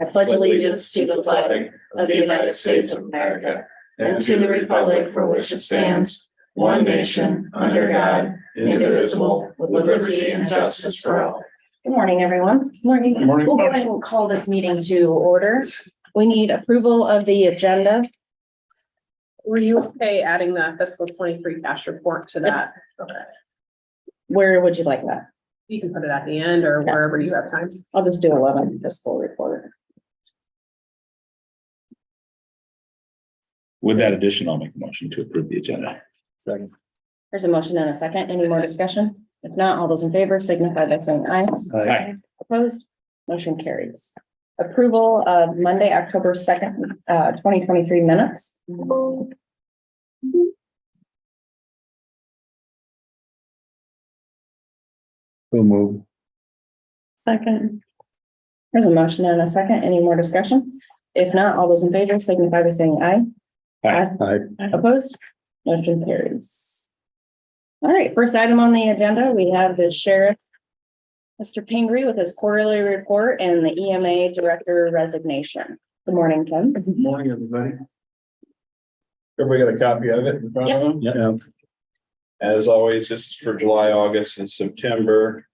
I pledge allegiance to the flag of the United States of America and to the republic for which it stands, one nation, under God, indivisible, with liberty and justice for all. Good morning, everyone. Morning. Good morning. We'll go ahead and call this meeting to order. We need approval of the agenda. Were you okay adding the fiscal 23 cash report to that? Okay. Where would you like that? You can put it at the end or wherever you have time. I'll just do 11 fiscal report. With that addition, I'll make a motion to approve the agenda. There's a motion and a second. Any more discussion? If not, all those in favor signify by saying aye. Aye. Opposed? Motion carries. Approval of Monday, October 2nd, 2023 minutes. So move. Second. There's a motion and a second. Any more discussion? If not, all those in favor signify by saying aye. Aye. Opposed? Motion carries. All right, first item on the agenda, we have the sheriff, Mr. Pingree, with his quarterly report and the EMA director resignation. Good morning, Tim. Good morning, everybody. Everybody got a copy of it in front of them? Yeah. As always, this is for July, August, and September.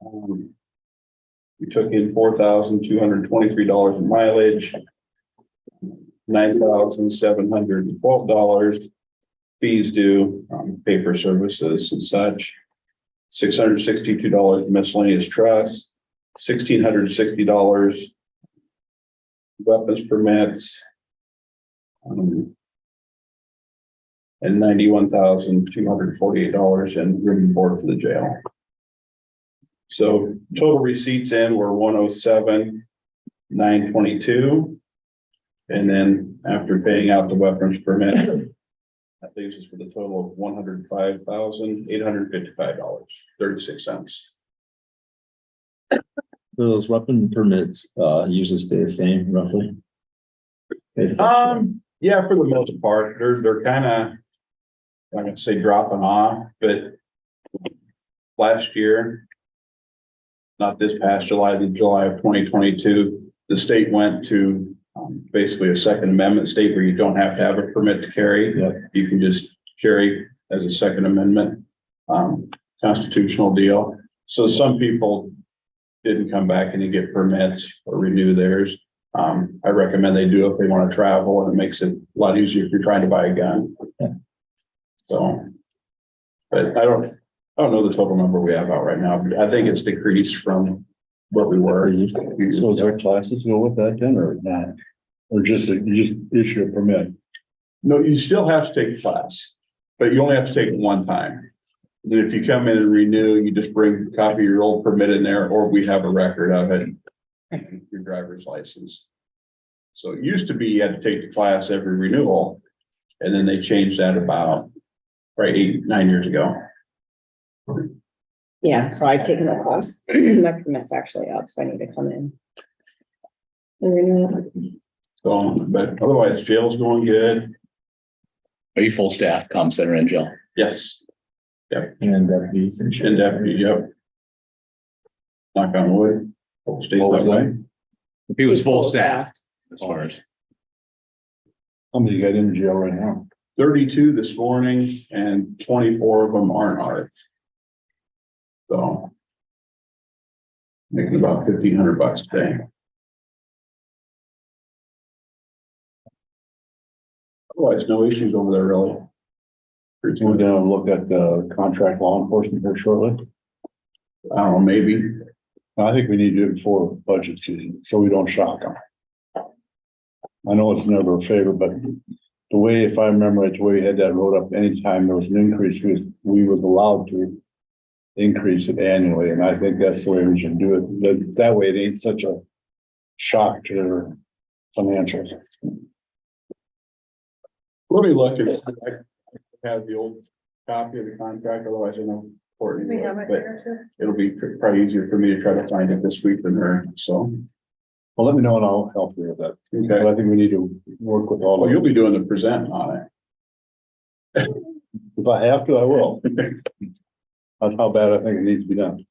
We took in $4,223 in mileage, $9,712 fees due, paper services and such, $662 miscellaneous trust, $1,660 weapons permits, and $91,248 in room and board for the jail. So total receipts in were $107,922. And then after paying out the weapons permit, that leaves us with a total of $105,855.36. Those weapon permits usually stay the same roughly. Yeah, for the most part, they're kind of, I'm gonna say dropping off, but last year, not this past July, the July of 2022, the state went to basically a Second Amendment state where you don't have to have a permit to carry. Yep. You can just carry as a Second Amendment constitutional deal. So some people didn't come back and get permits or renew theirs. I recommend they do if they want to travel, and it makes it a lot easier if you're trying to buy a gun. Yeah. So, but I don't know the total number we have out right now, but I think it's decreased from what we were. So is our classes go with that then or not? Or just issue a permit? No, you still have to take the class, but you only have to take it one time. Then if you come in and renew, you just bring a copy of your old permit in there, or we have a record of it, your driver's license. So it used to be you had to take the class every renewal, and then they changed that about 8-9 years ago. Yeah, so I've taken the class. My permit's actually up, so I need to come in and renew it. So, but otherwise, jail's going good. Are you full staff, comp center and jail? Yes. And deputies and And deputy, yep. Knock on wood. Hope it stays that way. If he was He's full full staff, as far as. How many you got in jail right now? 32 this morning, and 24 of them aren't ours. So. Making about $1,500 a day. Otherwise, no issues over there really. Pretty We're smooth. gonna look at the contract law enforcement here shortly. I don't know, maybe. I think we need to do it before budget season, so we don't shock them. I know it's never a favor, but the way, if I remember right, the way we had that wrote up, anytime there was an increase, we was allowed to increase it annually, and I think that's the way we should do it. That way it ain't such a shock to their financials. Let me look at it. I have the old copy of the contract, otherwise I know Courtney We would, have it but here too. it'll be probably easier for me to try to find it this week than her, so. Well, let me know and I'll help you with that. But Okay, I think we need to work with all well, of you'll you. be doing the present on it. If I have to, I will. That's how bad I think it needs to be done.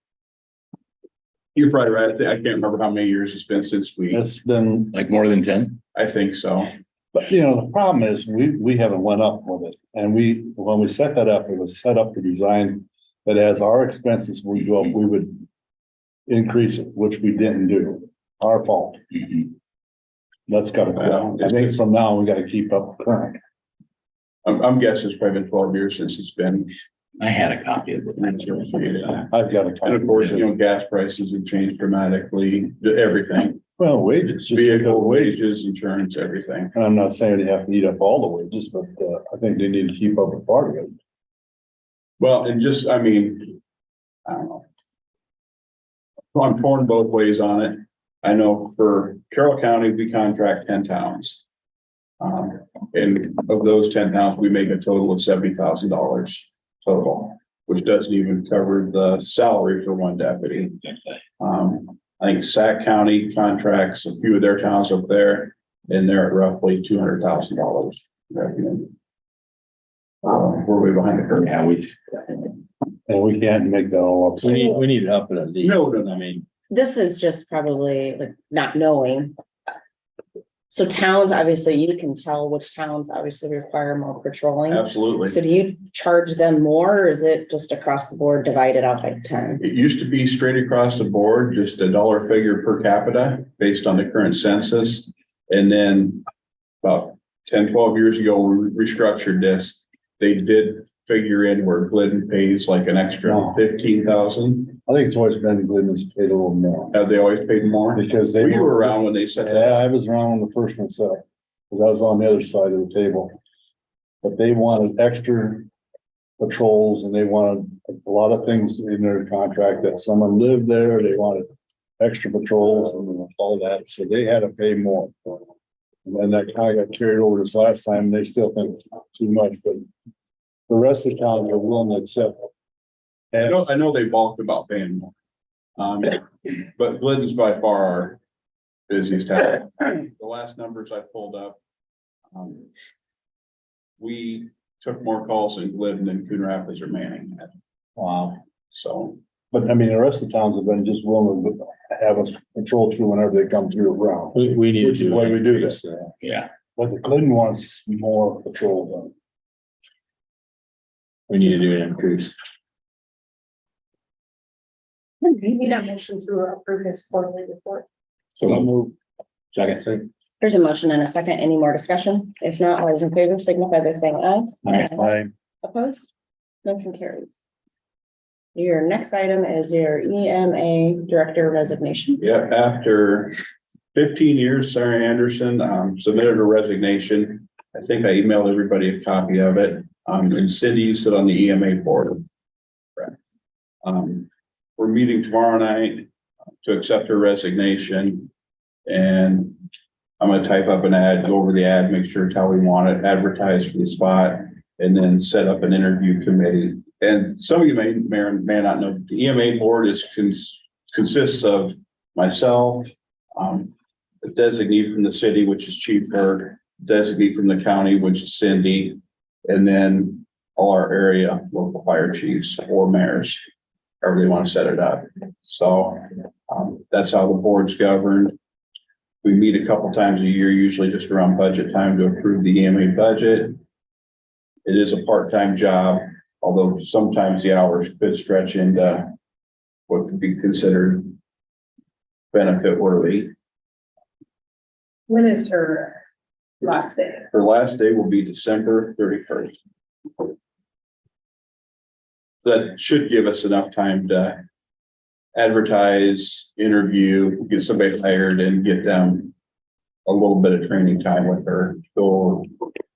You're probably right. I can't remember how many years it's been since It's been, Like more than 10? I think so. but the problem is, we haven't went up with it. And when we set that up, it was set up to design that as our expenses would go up, we would increase it, which we didn't do. Our fault. That's gotta go. I think from now, we gotta keep up current. I'm guessing it's probably been 12 years since it's been. I had a copy of it. I've got And of course, a. gas prices have changed dramatically, everything, Well, wages. just vehicle, because wages, insurance, everything. And I'm not saying they have to eat up all the wages, but I think they need to keep up with part of it. Well, and just, I mean, I don't know. Well, I'm torn both ways on it. I know for Carroll County, we contract 10 towns. And of those 10 towns, we make a total of $70,000 total, which doesn't even cover the salary for one deputy. I think Sac County contracts a few of their towns up there, and they're at roughly $200,000 revenue. We're way behind the curve. Yeah, And we can't make that all up. We need to up it at least. No. I mean, This is just probably like not knowing. So towns, obviously, you can tell which towns obviously require more patrolling. Absolutely. So do you charge them more, or is it just across the board divided out by 10? It used to be straight across the board, just a dollar figure per capita based on the current census. And then about 10, 12 years ago, we restructured this. They did figure in where Glidden pays like an extra 15,000. I think it's always been Glidden's paid a little more. Have they always paid more? Because they. You were around when they said that. Yeah, I was around when the first one set, because I was on the other side of the table. But they wanted extra patrols and they wanted a lot of things in their contract that someone lived there, they wanted extra patrols and all that, so they had to pay more. And then that kind of got carried over this last time, they still think it's too much, but the rest of the towns are willing to accept. I know they balked about paying more. But Glidden's by far our busiest town. The last numbers I pulled up. We took more calls in Glidden than Coon Rapids or Manning had. Wow. So, But I mean, the rest of the towns have been just willing to have us patrol through whenever they come through around. we need Which is to. why we do this. yeah. But the Clinton wants more patrol done. We need to do an increase. You need a motion to approve his quarterly report. So move. Second. There's a motion and a second. Any more discussion? If not, all those in favor signify by saying aye. Opposed? Motion carries. Your next item is your EMA director resignation. yeah, after 15 years, Sarah Anderson, submitted a resignation. I think I emailed everybody a copy of it. And Cindy, you sit on the EMA board. We're meeting tomorrow night to accept her resignation. And I'm gonna type up an ad, go over the ad, make sure it's how we want it, advertise for the spot, and then set up an interview committee. And some of you may or may not know, the EMA board consists of myself, a designee from the city, which is Chief Berg, designee from the county, which is Cindy, and then all our area local fire chiefs or mayors, however they want to set it up. So that's how the board's governed. We meet a couple times a year, usually just around budget time, to approve the EMA budget. It is a part-time job, although sometimes the hours could stretch into what could be considered benefit worthy. When is her last day? Her last day will be December 31st. That should give us enough time to advertise, interview, get somebody hired, and get them a little bit of training time with her, go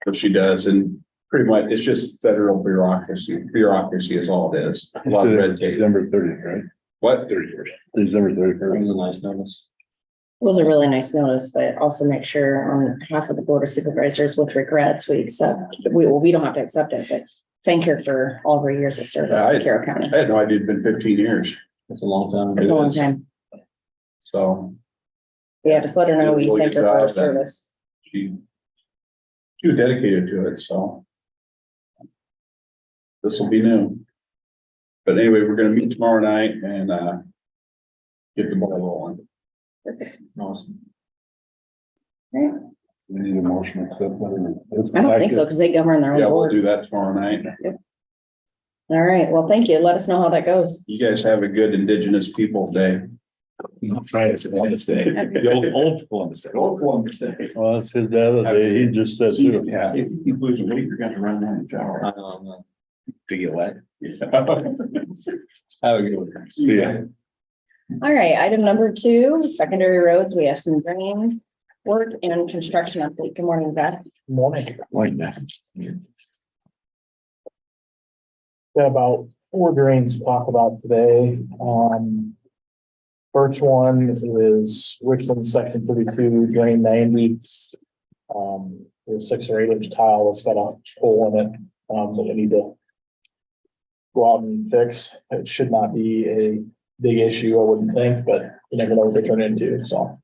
what she does. And pretty much it's just federal bureaucracy. Bureaucracy is all it is. A lot of red tape. December 30th, right? What? 31st. December 31st. a nice notice. It was a really nice notice, but also make sure on behalf of the board of supervisors, with regrets, we don't have to accept it, but thank her for all of her years of service to Carroll County. I had no idea it'd been 15 years. That's a long time. It's a long time. So Yeah, just let her know we Really thank good her for her job, service. she was dedicated to it, so this will be new. But anyway, we're gonna meet tomorrow night and get the ball rolling. Awesome. We need a motion to accept that. I don't think so, because they govern their Yeah, own we'll board. do that tomorrow night. All right, well, thank you. Let us know how that goes. You guys have a good Indigenous Peoples' Day. Friday, it's Columbus Day. The old Columbus Day. Old Columbus Day. Well, that's his the other day, he just said too. Yeah, if you keep losing weight, you're gonna run down the shower. To get wet. Have a good one. See ya. All right, item number 2, secondary roads. We have some drain work and construction update. Good morning, Beth. Morning. Like that. Got about 4 drains to talk about today. First one is Richland section 32, drain 90. There's 6 or 8 inch tile that's got a hole in it, that we need to go out and fix. It should not be a big issue, I wouldn't think, but you never know what they turn into, so.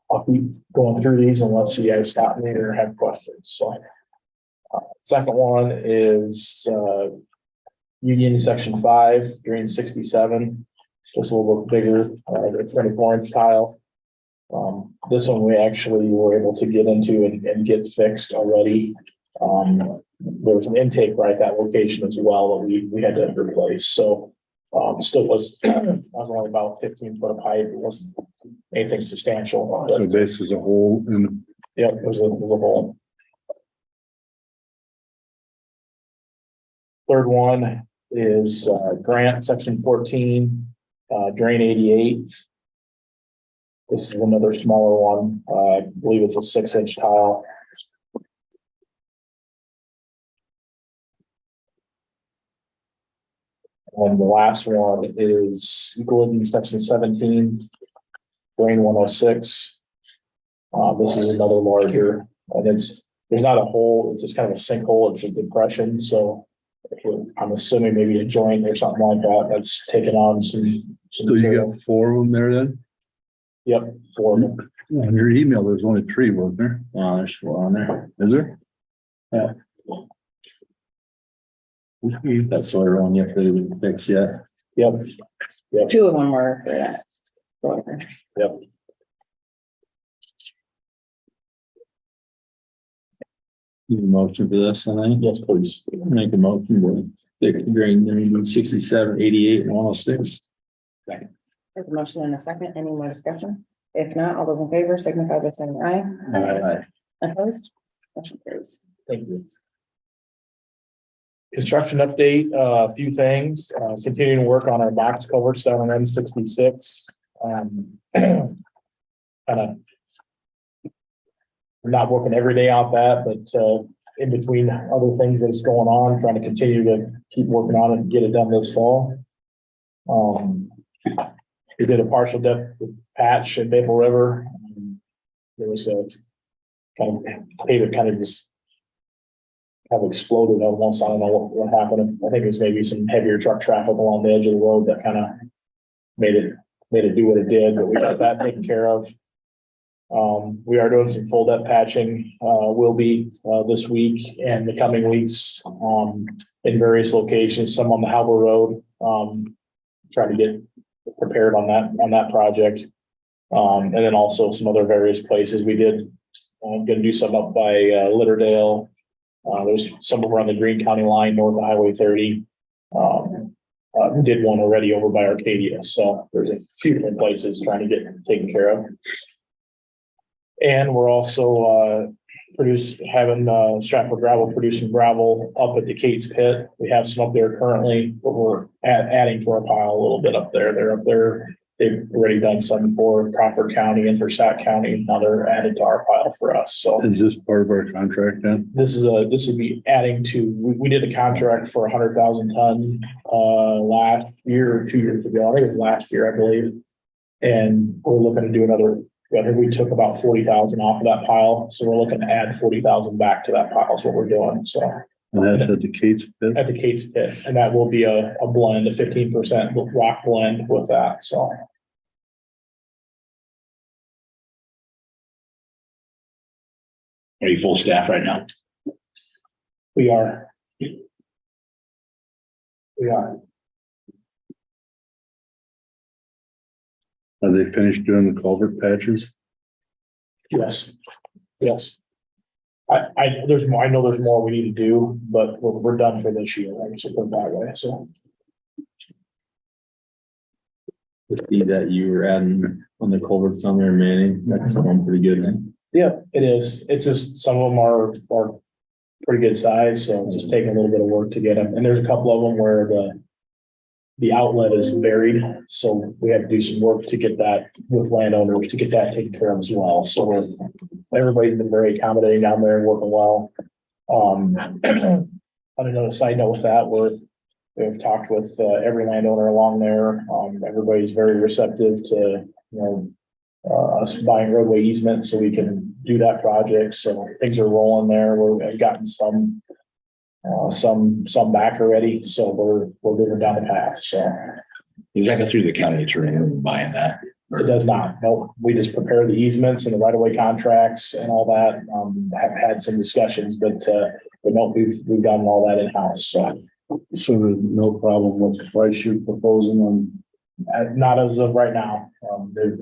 I'll keep going through these unless you guys stop me or have questions, so. Second one is, Union section 5, drain 67, just a little bit bigger, the 24 inch tile. This one we actually were able to get into and get fixed already. There was an intake right at that location as well that we had to replace, so. Still was, I was only about 15 foot of pipe, it wasn't anything substantial. So But, this is a hole in, yeah, it was a hole. Third one is Grant, section 14, drain 88. This is another smaller one, I believe it's a 6 inch tile. And the last one is Glidden, section 17, drain 106. This is another larger, and there's not a hole, it's just kind of a sinkhole, it's a depression, so I'm assuming maybe a joint or something like that, that's taken on some so you material. got 4 of them there then? Yep, 4 of them. On your email, there's only 3, wasn't there? There's 4 on there. Is there? That's the one you have to fix yet. Yep, 2 of them were for that. yep. Need a motion for this, I think. Yes, please. Make a motion to fix drain 67, 88, and 106. There's a motion and a second. Any more discussion? If not, all those in favor signify by saying aye. Aye. Opposed? Motion carries. Thank you. Construction update, a few things, continuing to work on our box culverts down on M66. Kind of. We're not working every day on that, but in between other things that's going on, trying to continue to keep working on it and get it done this fall. We did a partial depth patch at Maple River. There was a kind of pavement kind of just have exploded almost. I don't know what happened. I think it was maybe some heavier truck traffic along the edge of the road that kind of made it do what it did, but we got that taken care of. We are doing some full depth patching, will be this week and the coming weeks in various locations, some on the Halber Road. Trying to get prepared on that project. And then also some other various places we did. I'm gonna do some up by Litterdale. There's some over on the Greene County line north of Highway 30. We did one already over by Arcadia, so there's a few different places trying to get taken care of. And we're also having Stratford Gravel producing gravel up at the Kate's Pit. We have some up there currently, but we're adding to our pile a little bit up there. They're up there. They've already done some for Crawford County and for Sac County. Now they're added to our pile for us. So Is this part of our contract then? this would be adding to, we did a contract for 100,000 ton last year or 2 years ago. I think it was last year, I believe. And we're looking to do another. I think we took about 40,000 off of that pile, so we're looking to add 40,000 back to that pile is what we're doing. So And that's at the Kate's Pit? at the Kate's Pit, and that will be a blend, a 15% rock blend with that. So. Are you full staff right now? We are. We are. Are they finished doing the culvert patches? Yes, yes. There's more, I know there's more we need to do, but we're done for this year, I guess we'll put it that way, so. To see that you were adding on the culverts on there, Manning, that's something pretty good. Yeah, it is. It's just some of them are pretty good size, so it's just taking a little bit of work to get them. And there's a couple of them where the outlet is buried, so we have to do some work to get that with landowners to get that taken care of as well. So everybody's been very accommodating down there and working well. On another side note with that, we've talked with every landowner along there. Everybody's very receptive to, us buying roadway easement so we can do that project. So things are rolling there. We've gotten some back already. So we're moving down the path. So Does that go through the county attorney when buying that? it does not. No, we just prepare the easements and the right of way contracts and all that. Have had some discussions, but no, we've done all that in house. So There's no problem with the price you're proposing on. not as of right now. They've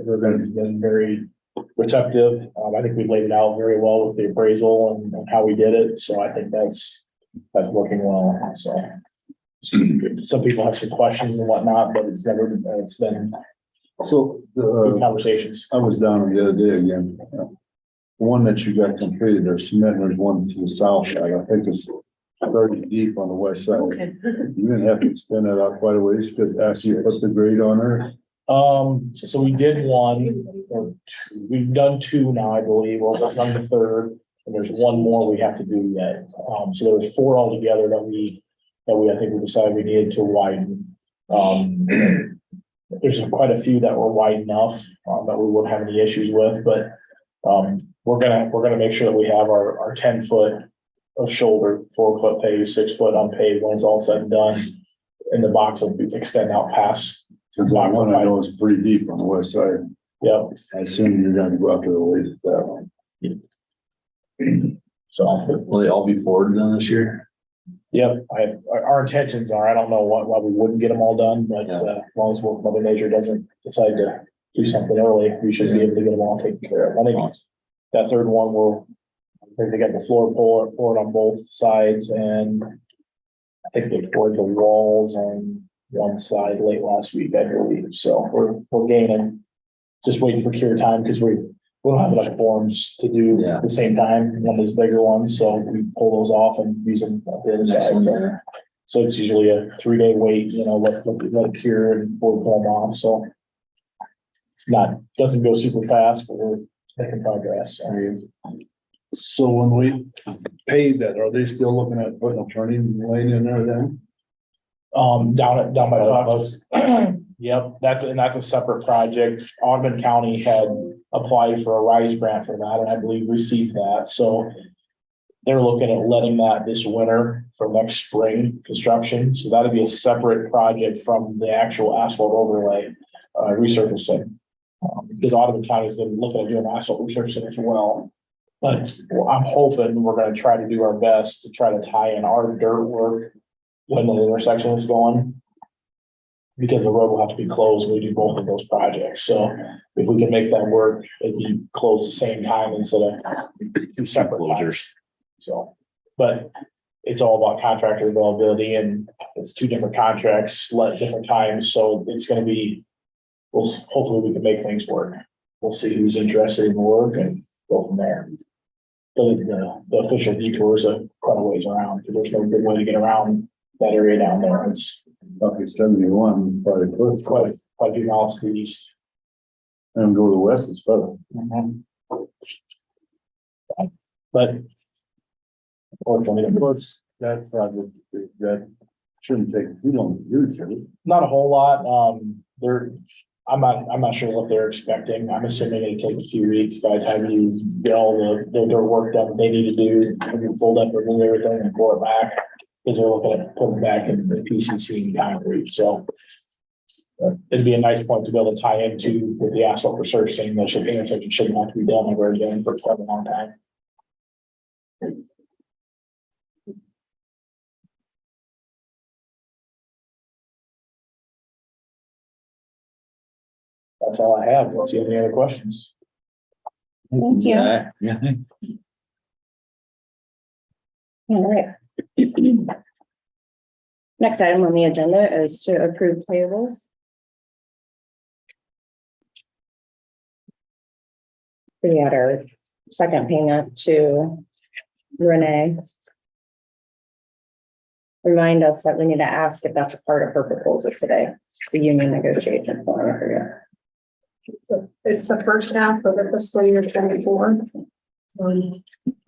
been very receptive. I think we laid it out very well with the appraisal and how we did it. So I think that's working well. So some people have some questions and whatnot, but it's been So, good conversations. I was down the other day again. The one that you got completed, there's cement, there's one to the south side, I think it's 30 deep on the west side. Okay. You're gonna have to extend that out quite a ways, because after you put the grade on there, So we did one, or two, we've done two now, I believe, we're working on the third, and there's one more we have to do yet. So there was four altogether that I think we decided we needed to widen. There's quite a few that were wide enough, that we wouldn't have any issues with, but, we're gonna make sure that we have our 10 foot of shoulder, 4 foot paved, 6 foot unpaved when it's all said and done. And the box will extend out past. because that one I know is pretty deep on the west side. Yep, I assume you're gonna go out to the ways with that one. so, Will they all be forwarded done this year? yep, our intentions are, I don't know why we wouldn't get them all done, but, Yeah. as long as Mother Nature doesn't decide to do something early, we should be able to get them all taken care of. I think that third one I think they got the floor poured on both sides, and I think they poured the walls on one side late last week, I believe. So we're gaining, just waiting for cure time because we don't have enough forms to do Yeah. at the same time, one of those bigger ones. So we pull those off and use them at the other Next side. one So, there. so it's usually a 3-day wait, let it cure and pull them off. So it's doesn't go super fast, but we're making progress. So when we pave that, are they still looking at putting a turning lane in there then? Down by Bucks. Yep, that's a separate project. Audubon County had applied for a RISE grant for that, and I believe received that, so. They're looking at letting that this winter for next spring construction, so that'd be a separate project from the actual asphalt overlay, resurfacing. Because Audubon County's been looking at doing asphalt resurfacing as well. But I'm hoping we're gonna try to do our best to try to tie in our dirt work when the intersection is going. Because the road will have to be closed when we do both of those projects. So if we can make that work, it'd be closed the same time instead of two separate closures. So, but it's all about contractor availability, and it's two different contracts, let different times. So it's gonna be, hopefully we can make things work. We'll see who's interested in the work and go from there. But the official detour is quite a ways around, because there's no good way to get around that area down there. It's Up to 71, probably it's close. quite a few miles to the east. And go to the west is better. But unfortunately, Of course, that project, that shouldn't take too long to do, should it? not a whole lot. I'm not sure what they're expecting. I'm assuming it'll take a few weeks by the time you get all their work done that they need to do, and you fold up, remove everything and pour it back. Because they're looking at putting back in the PCC and concrete, so. It'd be a nice point to be able to tie into with the asphalt resurfacing, the intersection shouldn't have to be done ever again for quite a long time. That's all I have. Unless you have any other questions. Thank you. Yeah. All right. Next item on the agenda is to approve payables. We had our second payment to Renee. Remind us that we need to ask if that's a part of her proposal today, the union negotiations. It's the first half of the fiscal year 24.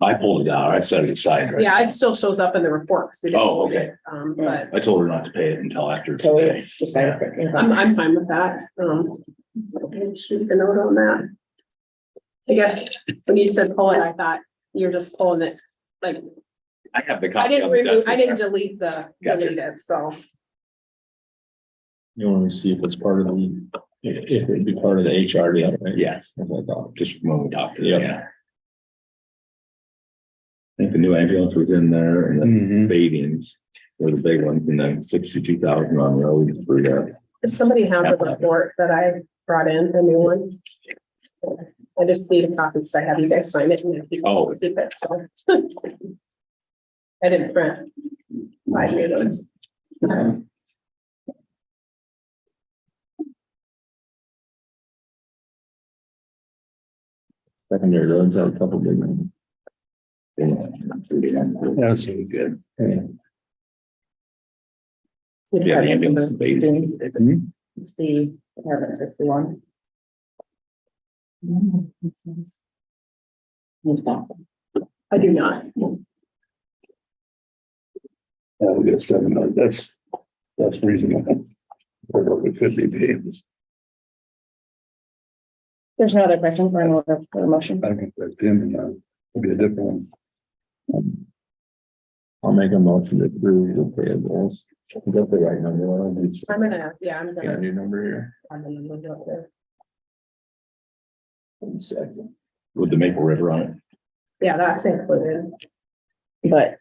I pulled it out. I set it aside, right? Yeah, it still shows up in the report. 'cause we didn't Oh, vote okay. it, but I told her not to pay it until after So we today. decided. I'm fine with that. Shoot the note on that. I guess when you said pull it, I thought you were just pulling it, like, I have the I copy. didn't on the remove, desk I in didn't there. delete it, so. You want to see if it's part of the, if it'd be part of the HR deal, right? Yes, That's what I thought. just when we talked to Yeah. them, yeah. I think the new ambulance was in there and then bathings were the big ones and then 62,000 on roads for the. Does somebody have the report that I brought in, the new one? I just need a copy, because I have you guys sign it and keep Oh. keep it, so. I didn't print. My new ones. Secondary roads have a couple big ones. That's good. Yeah. Yeah, the ambulance and bathing. The department 61. He's back. I do not. We got 700. That's reasonable. For what we could be paid. There's no other questions for an order for a motion. I think that's him and it'll be a different one. I'll make a motion to approve the payables. Is that the right number? I'm gonna, Got a gonna. new number here. I'm gonna look up there. With the Maple River on it. Yeah, that's included. But.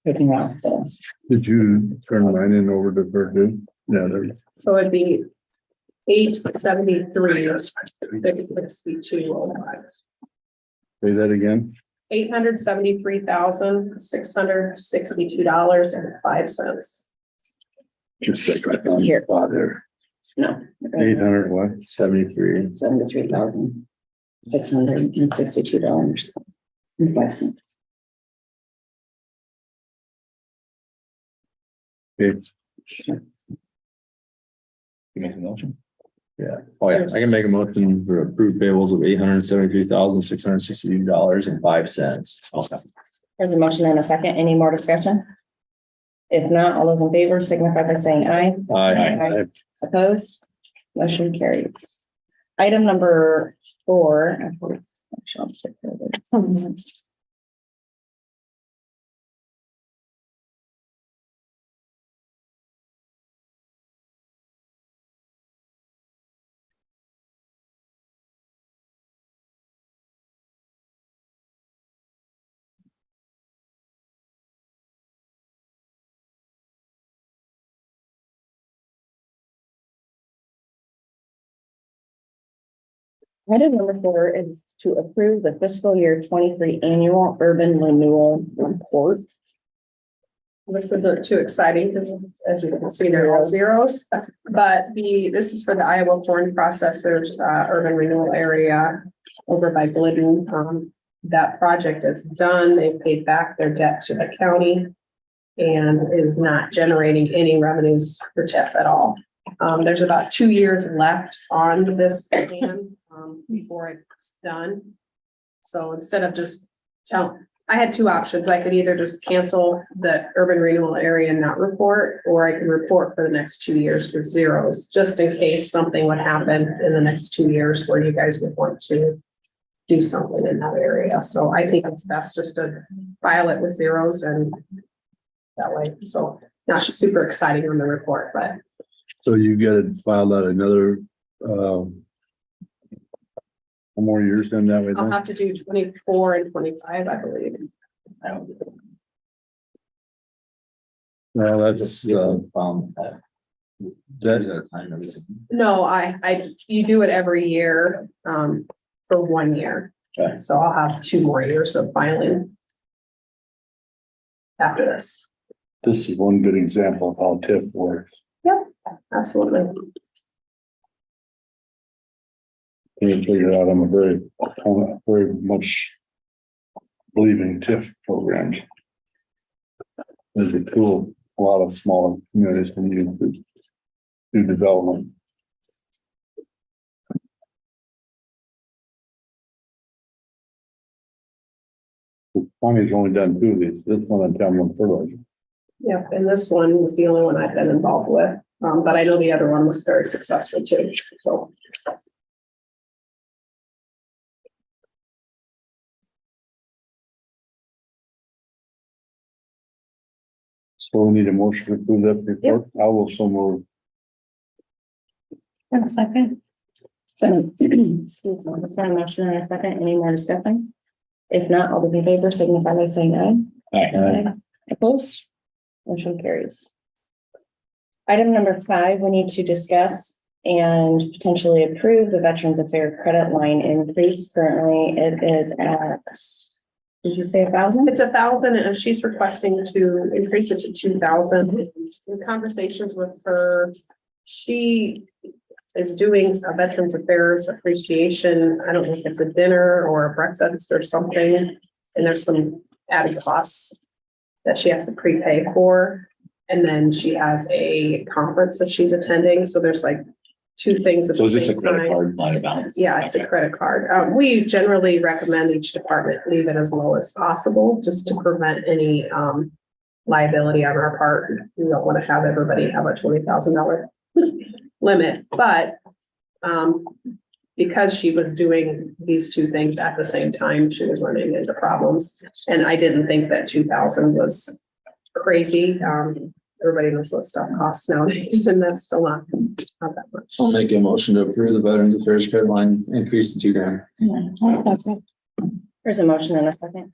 Taking out the. Did you turn mine in over to Purdue? Yeah, there. So it'd be 873. 6205. Say that again. $873,662.05. Just say right on Here. spot there. No. 800 what? 73. $73,662.05. Okay. You make a motion? Yeah. Oh, yeah. I can make a motion for approved payables of $873,662.05. There's a motion and a second. Any more discussion? If not, all those in favor signify by saying aye. Aye. Opposed? Motion carries. Item number 4. Item number 4 is to approve the fiscal year 23 annual urban renewal report. This isn't too exciting because as you can see, they're all zeros, but this is for the Iowa corn processors, urban renewal area over by Glidden. That project is done. They paid back their debt to the county and is not generating any revenues for TIF at all. There's about 2 years left on this plan, before it's done. So instead of just I had 2 options. I could either just cancel the urban renewal area and not report, or I could report for the next 2 years with zeros, just in case something would happen in the next 2 years where you guys would want to do something in that area. So I think it's best just to file it with zeros and that way. So not super exciting on the report, but So you gotta file out another, more years than that way. I'll then? have to do 24 and 25, I believe. Well, that's, That, No, you do it every year, for 1 year. Okay. So I'll have 2 more years of filing. After this. this is one good example of how TIF works. Absolutely. Can't figure it out, I'm very much believing TIF programs. There's a tool, a lot of smaller communities can use to do development. The county's only done 2 of these, this one and town one fertilizer. Yep, and this one was the only one I've been involved with, but I know the other one was very successful too, so. So we need a motion to approve that report. I will so move. And a second. So, excuse me, the front motion and a second, any more discussion? If not, all those in favor signify by saying aye. Aye. Opposed? Motion carries. Item number 5, we need to discuss and potentially approve the Veterans Affairs credit line increase. Currently, it is at, did you say 1,000? It's 1,000 and she's requesting to increase it to 2,000. In conversations with her, she is doing a Veterans Affairs appreciation. I don't know if it's a dinner or a breakfast or something. And there's some added costs that she has to prepay for. And then she has a conference that she's attending. So there's like 2 things. So is this a credit card line of balance? Yeah, it's a credit card. We generally recommend each department leave it as low as possible, just to prevent any liability on our part. We don't want to have everybody have a $20,000 limit, but because she was doing these 2 things at the same time, she was running into problems. And I didn't think that 2,000 was crazy. Everybody knows what stuff costs nowadays, and that's still not that much. I'll make a motion to approve the Veterans Affairs credit line increase to $2,000. There's a motion and a second.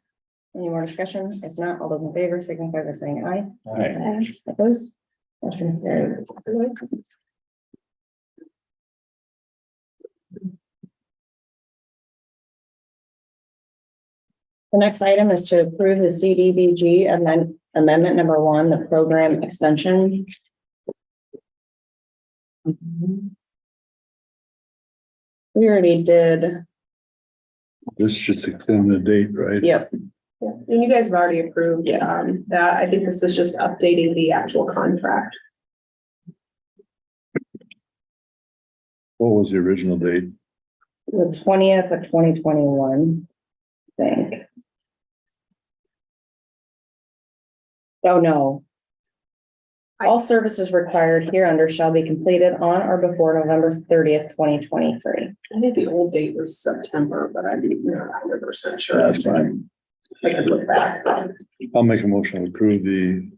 Any more discussion? If not, all those in favor signify by saying aye. Aye. Opposed? Motion carries. The next item is to approve the CDBG amendment number 1, the program extension. We already did. This just extend the date, right? Yep. Yeah, and you guys have already approved that. I think this is just updating the actual contract. What was the original date? The 20th of 2021, I think. Oh, no. All services required here under shall be completed on or before November 30th, 2023. I think the old date was September, but I'm not 100% sure. That's fine. I can look back. I'll make a motion to approve the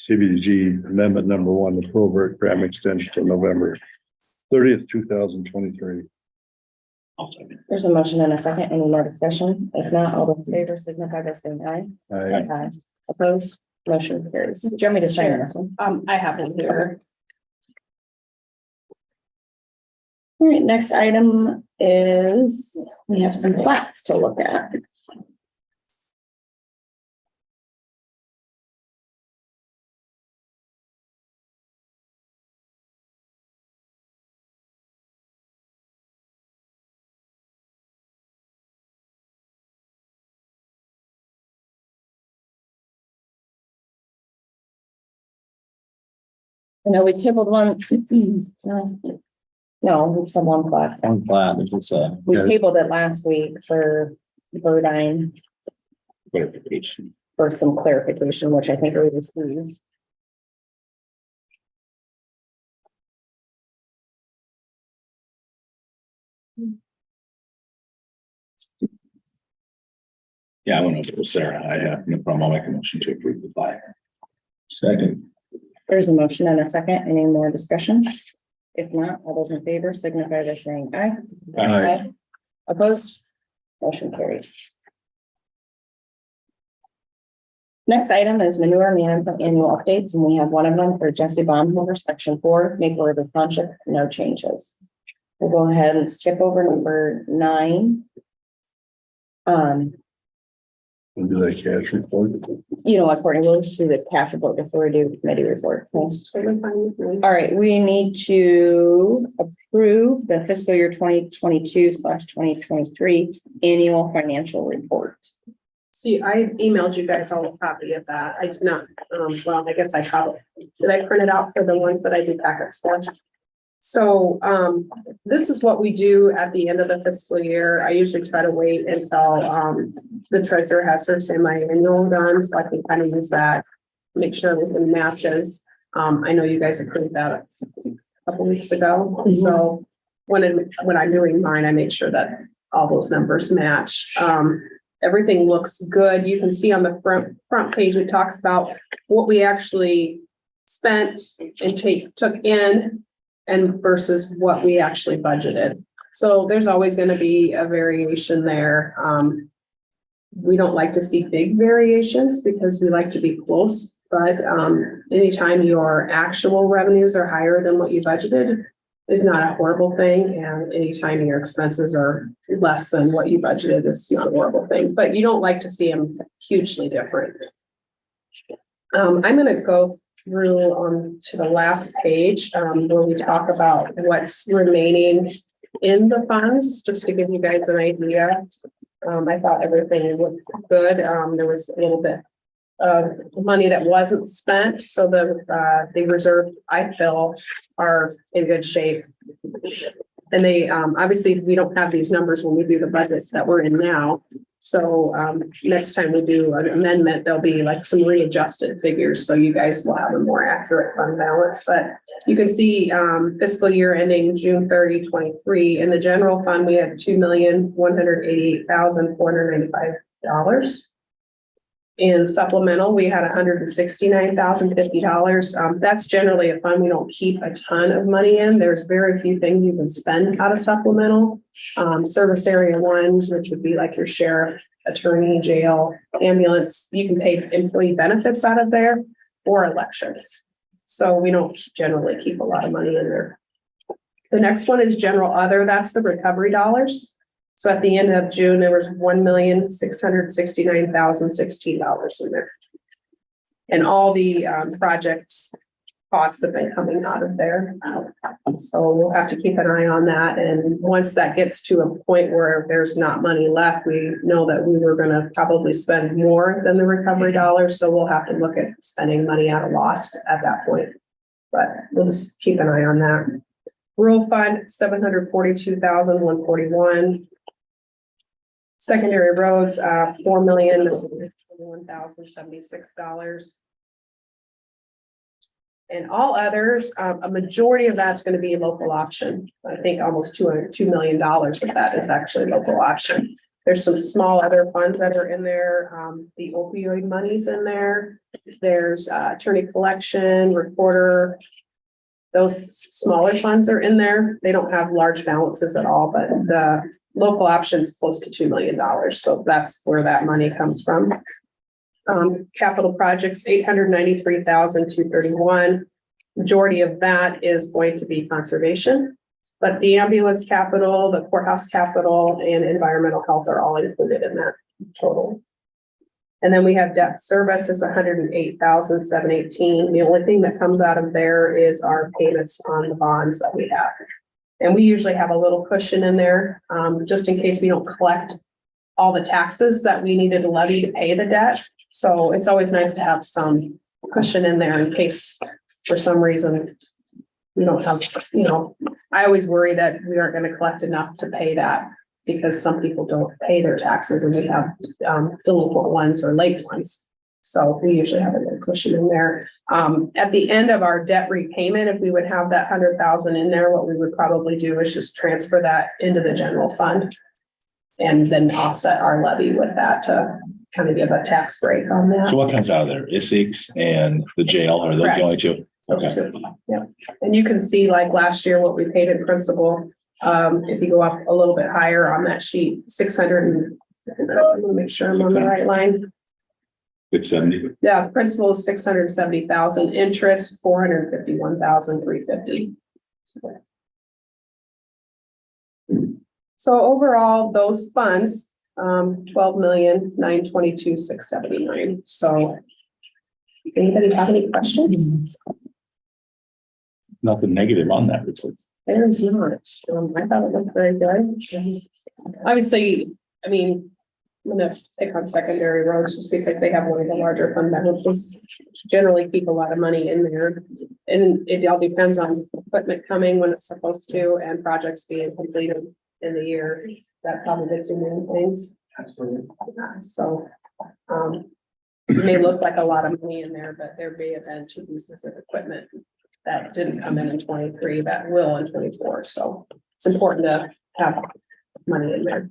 CBDG amendment number 1, the program extension to November 30th, 2023. There's a motion and a second. Any more discussion? If not, all those in favor signify by saying aye. Aye. Aye. Opposed? Motion carries. Do you want me to sign this one? I have it here. All right, next item is, we have some plats to look at. I know we tabled one. No, we just have one plat. One plat, if it's We tabled it last week for Verdine Clarification. for some clarification, which I think we received. Yeah, I went over to Sarah. I have no problem. I'll make a motion to approve the plat. second. There's a motion and a second. Any more discussion? If not, all those in favor signify by saying aye. Aye. Opposed? Motion carries. Next item is manure management annual updates, and we have one of them for Jesse Baumholder, section 4, Maple River Township, no changes. We'll go ahead and skip over number 9. We'll do that cash report. You know what, Courtney, we'll just do the cash report before we do committee report. Thanks. Totally fine with me. All right, we need to approve the fiscal year 2022/2023 annual financial report. See, I emailed you guys all a copy of that. I did not, well, I guess I probably, did I print it out for the ones that I do packets for? So, this is what we do at the end of the fiscal year. I usually try to wait until, the treasurer has her semi-annual done, so I can kind of use that, make sure everything matches. I know you guys approved that a couple weeks ago, so when I'm doing mine, I make sure that all those numbers match. Everything looks good. You can see on the front page, it talks about what we actually spent and took in and versus what we actually budgeted. So there's always going to be a variation there. We don't like to see big variations because we like to be close, but anytime your actual revenues are higher than what you budgeted is not a horrible thing. And anytime your expenses are less than what you budgeted is not a horrible thing, but you don't like to see them hugely different. I'm going to go through on to the last page where we talk about what's remaining in the funds, just to give you guys an idea. I thought everything looked good. There was a little bit of money that wasn't spent, so the reserve, I feel, are in good shape. And they obviously we don't have these numbers when we do the budgets that we're in now. So next time we do an amendment, there'll be like some readjusted figures, so you guys will have a more accurate fund balance. But you can see fiscal year ending June 30, 23. In the general fund, we had $2,188,495. In supplemental, we had $169,050. That's generally a fund we don't keep a ton of money in. There's very few things you can spend out of supplemental. Service area 1, which would be like your sheriff, attorney, jail, ambulance. You can pay employee benefits out of there or elections. So we don't generally keep a lot of money in there. The next one is general other. That's the recovery dollars. So at the end of June, there was $1,669,016 in there. And all the projects costs have been coming out of there. So we'll have to keep an eye on that. And once that gets to a point where there's not money left, we know that we were going to probably spend more than the recovery dollars. So we'll have to look at spending money out of lost at that point. But we'll just keep an eye on that. Rural fund, $742,141. Secondary roads, $4,021,076. And all others, a majority of that's going to be local option. I think almost $2 million of that is actually local option. There's some small other funds that are in there. The opioid money's in there. There's attorney collection, recorder. Those smaller funds are in there. They don't have large balances at all, but the local option is close to $2 million. So that's where that money comes from. Capital projects, $893,231. Majority of that is going to be conservation, but the ambulance capital, the courthouse capital, and environmental health are all included in that total. And then we have debt service is $108,718. The only thing that comes out of there is our payments on the bonds that we have. And we usually have a little cushion in there, just in case we don't collect all the taxes that we needed to levy to pay the debt. So it's always nice to have some cushion in there in case for some reason we don't have, I always worry that we aren't going to collect enough to pay that because some people don't pay their taxes and we have delinquent ones or late ones. So we usually have a little cushion in there. At the end of our debt repayment, if we would have that 100,000 in there, what we would probably do is just transfer that into the general fund and then offset our levy with that to kind of give a tax break on that. So what comes out of there? Essex and the jail, are those the only two? Those two, yeah. And you can see like last year what we paid in principal. If you go up a little bit higher on that sheet, 600 and let me make sure I'm on the right line. 670. Yeah, principal is 670,000, interest 451,350. So overall, those funds, 12,922,679. So anybody have any questions? Nothing negative on that report. There's not. I thought it looked very good. Obviously, I mean, I'm gonna pick on secondary roads just because they have one of the larger fund balances. Generally keep a lot of money in there. And it all depends on equipment coming when it's supposed to and projects being completed in the year. That probably the two main things. Absolutely. So, it may look like a lot of money in there, but there may have been two pieces of equipment that didn't come in 23 that will in 24. So it's important to have money in there.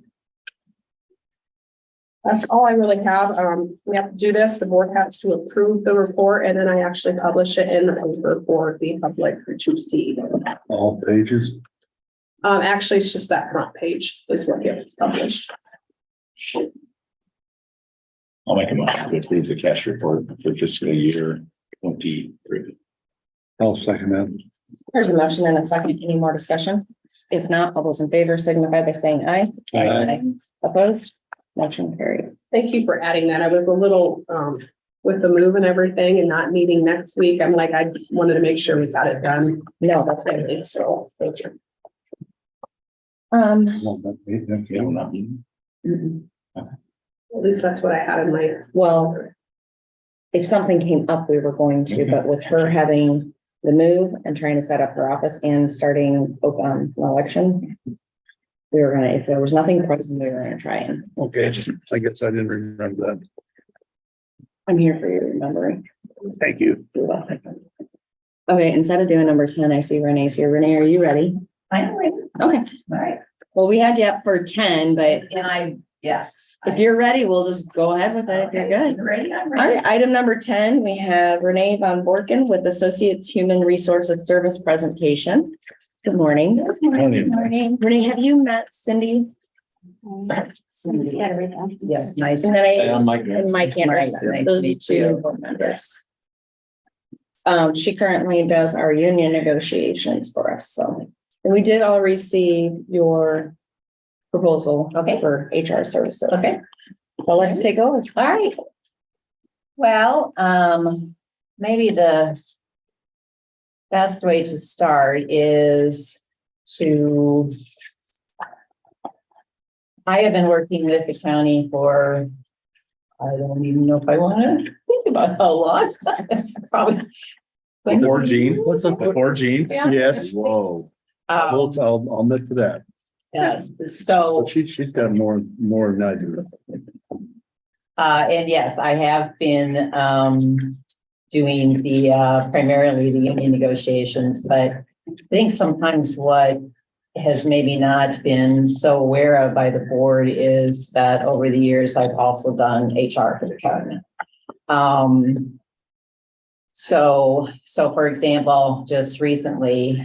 That's all I really have. We have to do this. The board has to approve the report and then I actually publish it in the paper for the public to see. All pages. Actually, it's just that front page is what gets published. I'll make a motion to approve the cash report for fiscal year 23. I'll second that. There's a motion and a second. Any more discussion? If not, all those in favor signify by saying aye. Aye. Opposed? Motion carries. Thank you for adding that. I was a little, with the move and everything and not meeting next week. I'm like, I wanted to make sure we got it done. No, that's good. Okay, so, thank you. Yeah, we're not meeting. At least that's what I had in my, Well, if something came up, we were going to, but with her having the move and trying to set up her office and starting an election, we were gonna, if there was nothing present, we were gonna try and. Okay, I guess I didn't remember that. I'm here for your remembering. Thank you. You're welcome. Okay, instead of doing number 10, I see Renee's here. Renee, are you ready? I'm ready. Okay, All right. well, we had you up for 10, but Yes. if you're ready, we'll just go ahead with it if you're good. Ready? I'm All ready. right, item number 10, we have Renee Von Borken with Associates Human Resources Service presentation. Good morning. Morning. Renee, have you met Cindy? Yes, nice. And then And Mike. and Mike Anderson, Right. those are the two board members. She currently does our union negotiations for us, so, and we did all receive your proposal. Okay. For HR services. Okay. So let's take over. All right. Well, maybe the best way to start is to. I have been working with the county for, I don't even know if I want to think about how long. Probably. Before Gene. What's up? Before Gene. Yeah. Yes. Whoa. I'll admit to that. Yes, so. But she's got more than I do. And yes, I have been doing the primarily the union negotiations, but I think sometimes what has maybe not been so aware of by the board is that over the years, I've also done HR for the county. So for example, just recently,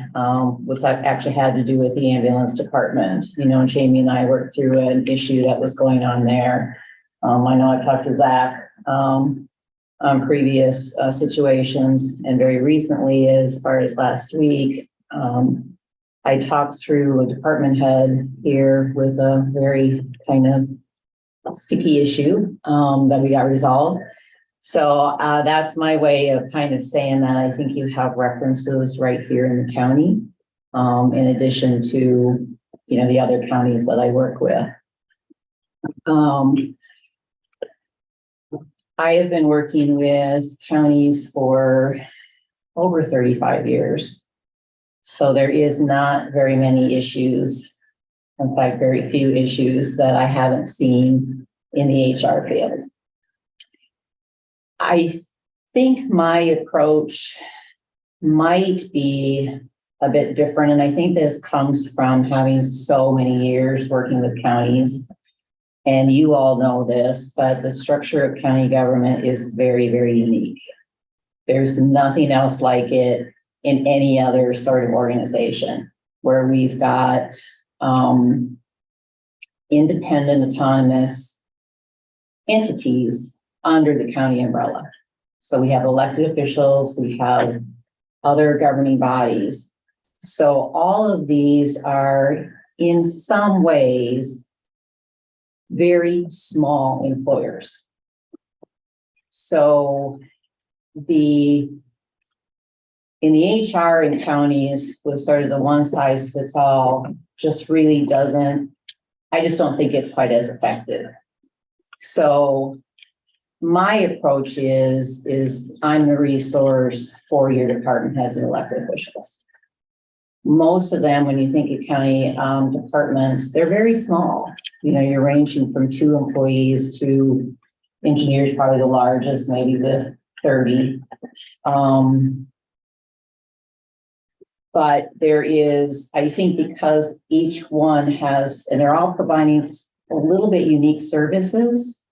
which I've actually had to do with the ambulance department, you know, Jamie and I worked through an issue that was going on there. I know I've talked to Zach on previous situations, and very recently, as far as last week, I talked through a department head here with a very kind of sticky issue that we got resolved. So that's my way of kind of saying that I think you have references right here in the county, in addition to, you know, the other counties that I work with. I have been working with counties for over 35 years. So there is not very many issues, in fact, very few issues that I haven't seen in the HR field. I think my approach might be a bit different, and I think this comes from having so many years working with counties. And you all know this, but the structure of county government is very, very unique. There's nothing else like it in any other sort of organization where we've got independent, autonomous entities under the county umbrella. So we have elected officials, we have other governing bodies. So all of these are in some ways very small employers. So in the HR in counties with sort of the one size fits all just really doesn't, I just don't think it's quite as effective. So my approach is I'm the resource for your department heads and elected officials. Most of them, when you think of county departments, they're very small. You know, you're ranging from 2 employees to engineers, probably the largest, maybe with 30. But there is, I think, because each one has, and they're all providing a little bit unique services.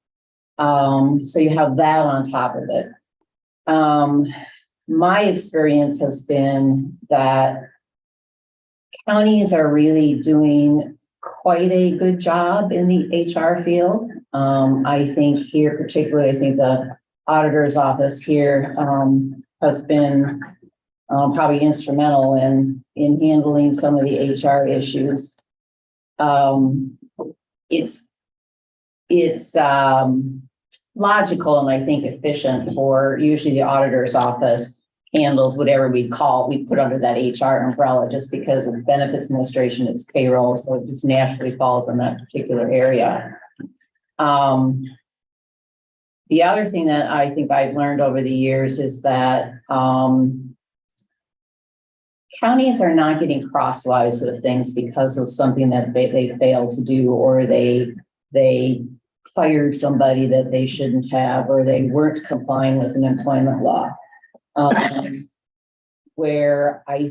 So you have that on top of it. My experience has been that counties are really doing quite a good job in the HR field. I think here particularly, I think the auditor's office here has been probably instrumental in handling some of the HR issues. It's logical and I think efficient for usually the auditor's office handles whatever we put under that HR umbrella, just because it's benefits administration, it's payroll, so it just naturally falls in that particular area. The other thing that I think I've learned over the years is that counties are not getting crosswise with things because of something that they failed to do, or they fired somebody that they shouldn't have, or they weren't complying with an employment law. Where I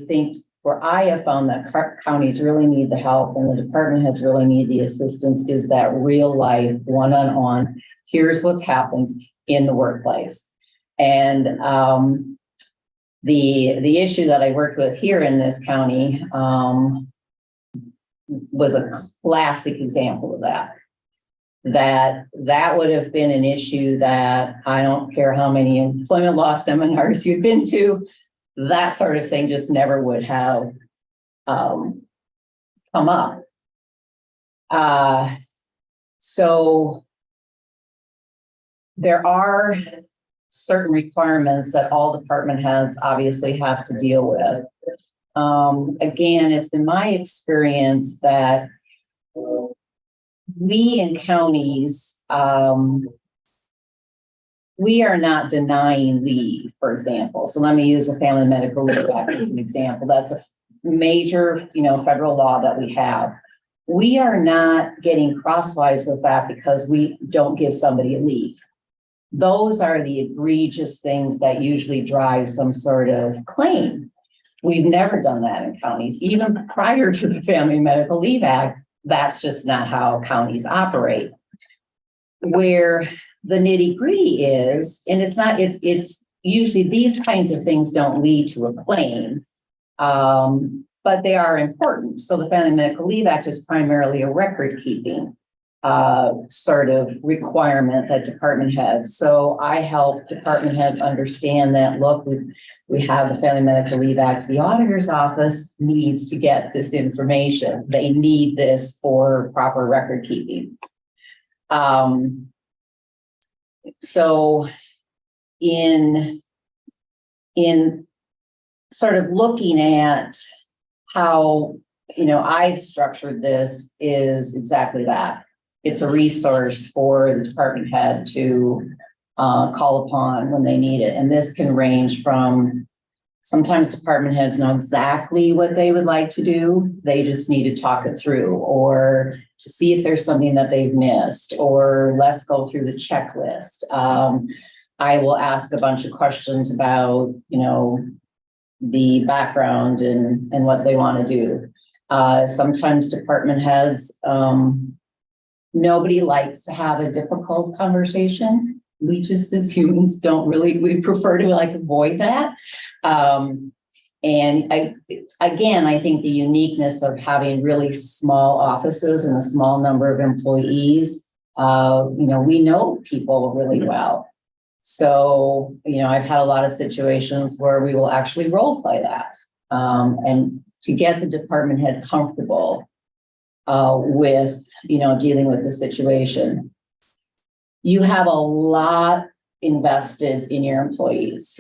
have found that counties really need the help and the department heads really need the assistance is that real life one-on-one. Here's what happens in the workplace. And the issue that I worked with here in this county was a classic example of that. That would have been an issue that I don't care how many employment law seminars you've been to, that sort of thing just never would have come up. So there are certain requirements that all department heads obviously have to deal with. Again, it's been my experience that we in counties, we are not denying leave, for example. So let me use a Family Medical Leave Act as an example. That's a major, federal law that we have. We are not getting crosswise with that because we don't give somebody a leave. Those are the egregious things that usually drive some sort of claim. We've never done that in counties, even prior to the Family Medical Leave Act. That's just not how counties operate. Where the nitty-gritty is, and it's usually these kinds of things don't lead to a claim, but they are important. So the Family Medical Leave Act is primarily a record keeping sort of requirement that department heads. So I help department heads understand that, look, we have the Family Medical Leave Act. The auditor's office needs to get this information. They need this for proper record keeping. So in sort of looking at how, I've structured this is exactly that. It's a resource for the department head to call upon when they need it. And this can range from, sometimes department heads know exactly what they would like to do. They just need to talk it through, or to see if there's something that they've missed, or let's go through the checklist. I will ask a bunch of questions about, the background and what they want to do. Sometimes department heads, nobody likes to have a difficult conversation. We just as humans we prefer to avoid that. And I think the uniqueness of having really small offices and a small number of employees We know people really well. So, I've had a lot of situations where we will actually role play that. And to get the department head comfortable with, dealing with the situation. You have a lot invested in your employees,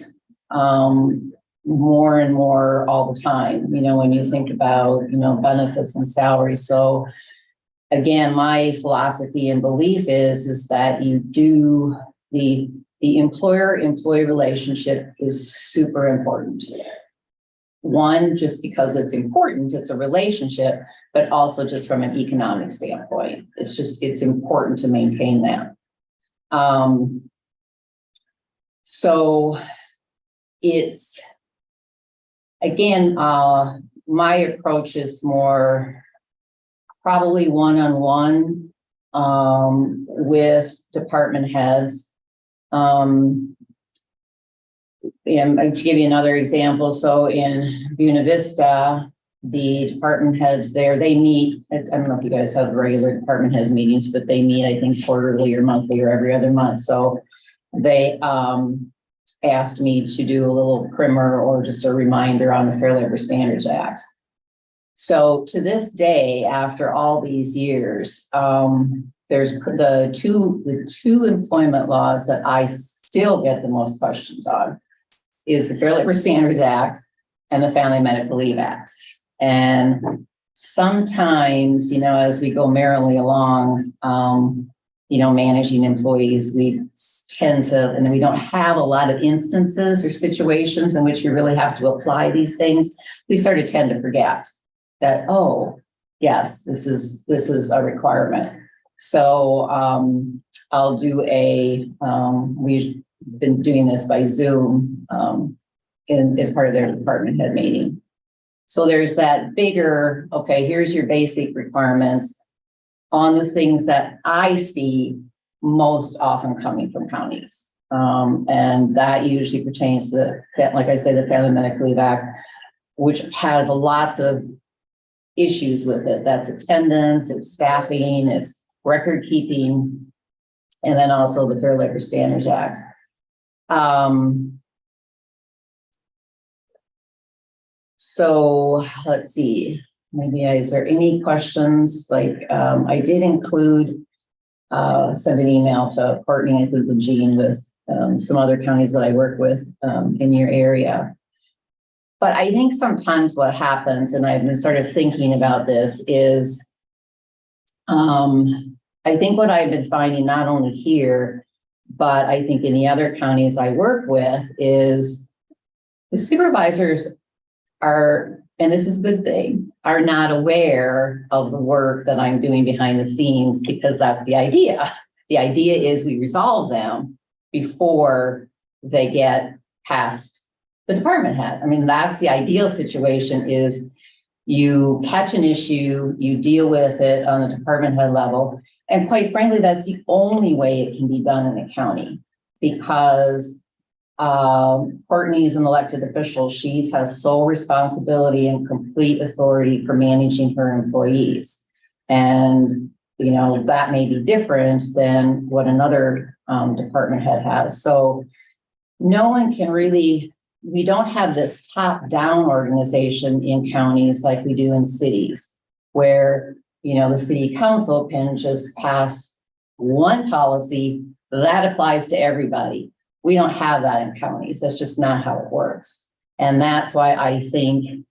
more and more all the time, when you think about, benefits and salaries. So again, my philosophy and belief is that you do the employer-employee relationship is super important. One, just because it's important, it's a relationship, but also just from an economic standpoint, it's important to maintain that. So it's, again, my approach is more probably one-on-one with department heads. And to give you another example, so in Buena Vista, the department heads there, they meet, I don't know if you guys have regular department head meetings, but they meet, I think, quarterly or monthly or every other month. So they asked me to do a little primer or just a reminder on the Fair Labor Standards Act. So to this day, after all these years, there's the two employment laws that I still get the most questions on is the Fair Labor Standards Act and the Family Medical Leave Act. And sometimes, as we go merrily along, managing employees, we tend to, and we don't have a lot of instances or situations in which you really have to apply these things. We sort of tend to forget that, oh, yes, this is a requirement. So I'll do we've been doing this by Zoom as part of their department head meeting. So there's that bigger, okay, here's your basic requirements on the things that I see most often coming from counties. And that usually pertains to, like I say, the Family Medical Leave Act, which has lots of issues with it. That's attendance, it's staffing, it's record keeping, and then also the Fair Labor Standards Act. So let's see, is there any questions? Like I did include, send an email to Courtney, I think, and Jean with some other counties that I work with in your area. But I think sometimes what happens, and I've been sort of thinking about this, is I think what I've been finding not only here, but I think in the other counties I work with is the supervisors are, and this is a good thing, are not aware of the work that I'm doing behind the scenes, because that's the idea. The idea is we resolve them before they get past the department head. I mean, that's the ideal situation, is you catch an issue, you deal with it on the department head level. And quite frankly, that's the only way it can be done in the county, because Courtney's an elected official. She has sole responsibility and complete authority for managing her employees. And, that may be different than what another department head has. So no one can really, we don't have this top-down organization in counties like we do in cities, where, the city council can just pass one policy that applies to everybody. We don't have that in counties. That's just not how it works. And that's why I think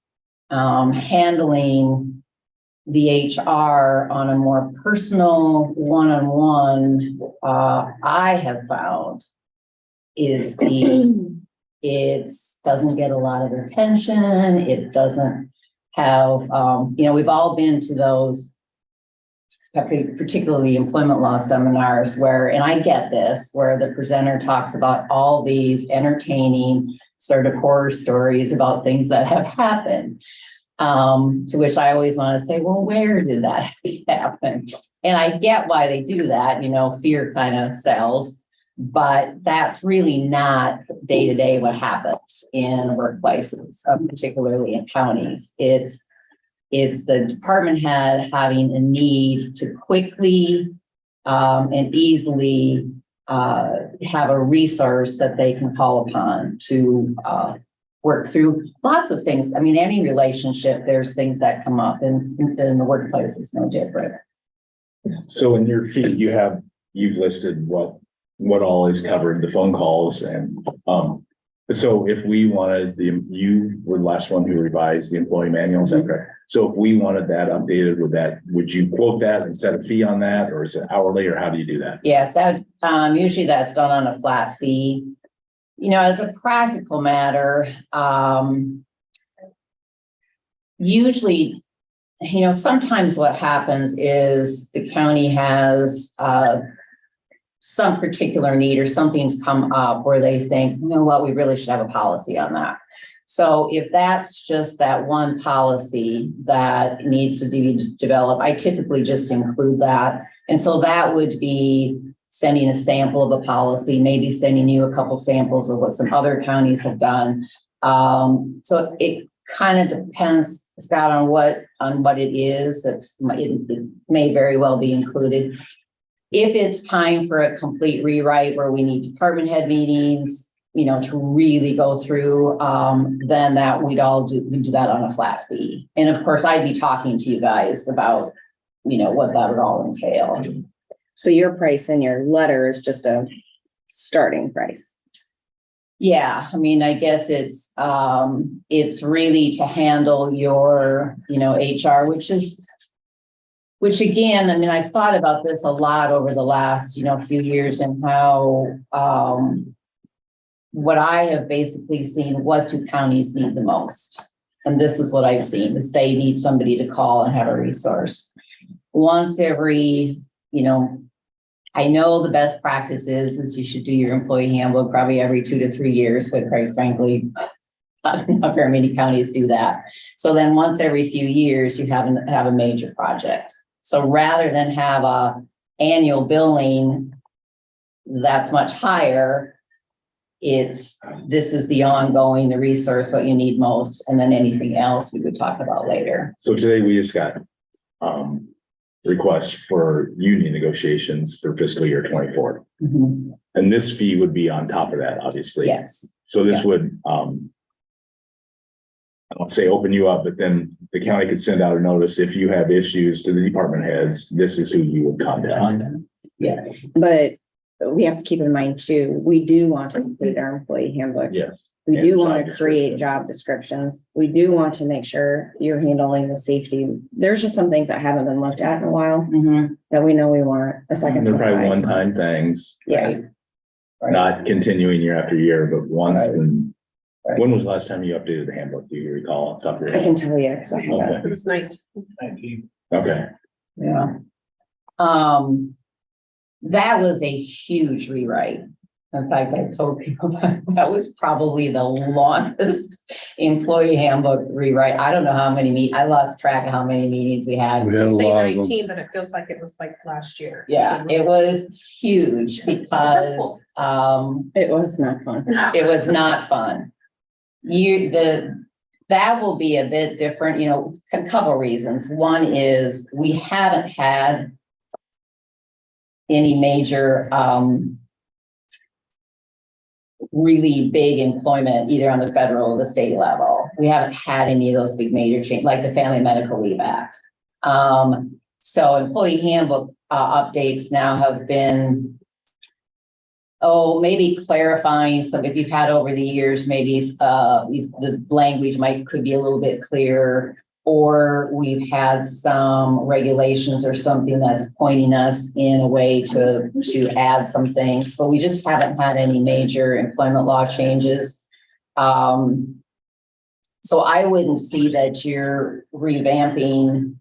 handling the HR on a more personal one-on-one, I have found is it doesn't get a lot of attention. It doesn't have, we've all been to those, particularly employment law seminars where, and I get this, where the presenter talks about all these entertaining sort of horror stories about things that have happened. To which I always want to say, well, where did that happen? And I get why they do that, fear kind of sells, but that's really not day-to-day what happens in workplaces, particularly in counties. It's the department head having a need to quickly and easily have a resource that they can call upon to work through lots of things. I mean, any relationship, there's things that come up, and the workplace is no different. So in your feed, you've listed what all is covered, the phone calls and, so if we wanted you were the last one who revised the employee manual, is that correct? So if we wanted that updated, would you quote that and set a fee on that, or is it hourly, or how do you do that? Yes, that, usually that's done on a flat fee. You know, as a practical matter, usually, you know, sometimes what happens is the county has, some particular need or something's come up where they think, you know what, we really should have a policy on that. So if that's just that one policy that needs to be developed, I typically just include that. And so that would be sending a sample of a policy, maybe sending you a couple samples of what some other counties have done. So it kind of depends, Scott, on what it is. It may very well be included. If it's time for a complete rewrite where we need department head meetings, you know, to really go through, then that we do that on a flat fee. And of course, I'd be talking to you guys about, you know, what that would all entail. So your price in your letter is just a starting price. Yeah, I mean, I guess it's really to handle your, you know, HR, which again, I mean, I've thought about this a lot over the last, you know, few years, and how, what I have basically seen, what do counties need the most? And this is what I've seen, is they need somebody to call and have a resource. Once every, you know, I know the best practice is you should do your employee handbook probably every 2 to 3 years, but quite frankly, not very many counties do that. So then once every few years, you have a major project. So rather than have a annual billing that's much higher, this is the ongoing, the resource, what you need most, and then anything else we would talk about later. So today we just got, requests for union negotiations for fiscal year 24. Mm-hmm. And this fee would be on top of that, obviously. Yes. So this would, I don't say open you up, but then the county could send out a notice if you have issues to the department heads, this is who you would contact. Yes. But we have to keep in mind too, we do want to complete our employee handbook. Yes. We And do job want to create description. job descriptions. We do want to make sure you're handling the safety. There's just some things that haven't been looked at in a while Mm-hmm. that we know we want a second. They're set of probably eyes. one-time things, Yeah, Right. not continuing year after year, but once. Right. And Right. when was the last time you updated the handbook? Do you recall? Off the top of your I head? can tell you, because I have Okay. It was 19. 19. Okay. Yeah. That was a huge rewrite. In fact, I told people that was probably the longest employee handbook rewrite. I don't know how many I lost track of how many meetings we had. We had a Say lot of them. 19, but it feels like it was like last year. Yeah, it was huge because, it was not fun. it was not fun. That will be a bit different, you know, a couple reasons. One is we haven't had any major, really big employment either on the federal or the state level. We haven't had any of those big major change, like the Family Medical Leave Act. So employee handbook updates now have been, maybe clarifying some, if you've had over the years, maybe the language could be a little bit clearer, or we've had some regulations or something that's pointing us in a way to add some things, but we just haven't had any major employment law changes. So I wouldn't see that you're revamping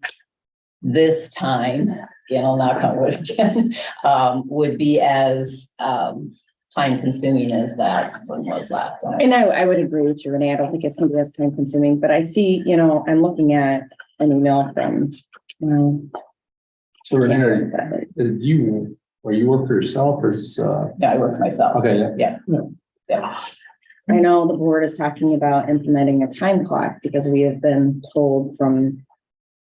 this time, again, I'll knock on wood again, would be as time consuming as that one was last time. And I would agree with you, Renee. I don't think it's going to be as time consuming, but I see, you know, I'm looking at an email from, So Renee, are you work for yourself or is this, Yeah, I work for myself. okay, Yeah. I know the board is talking about implementing a time clock because we have been told from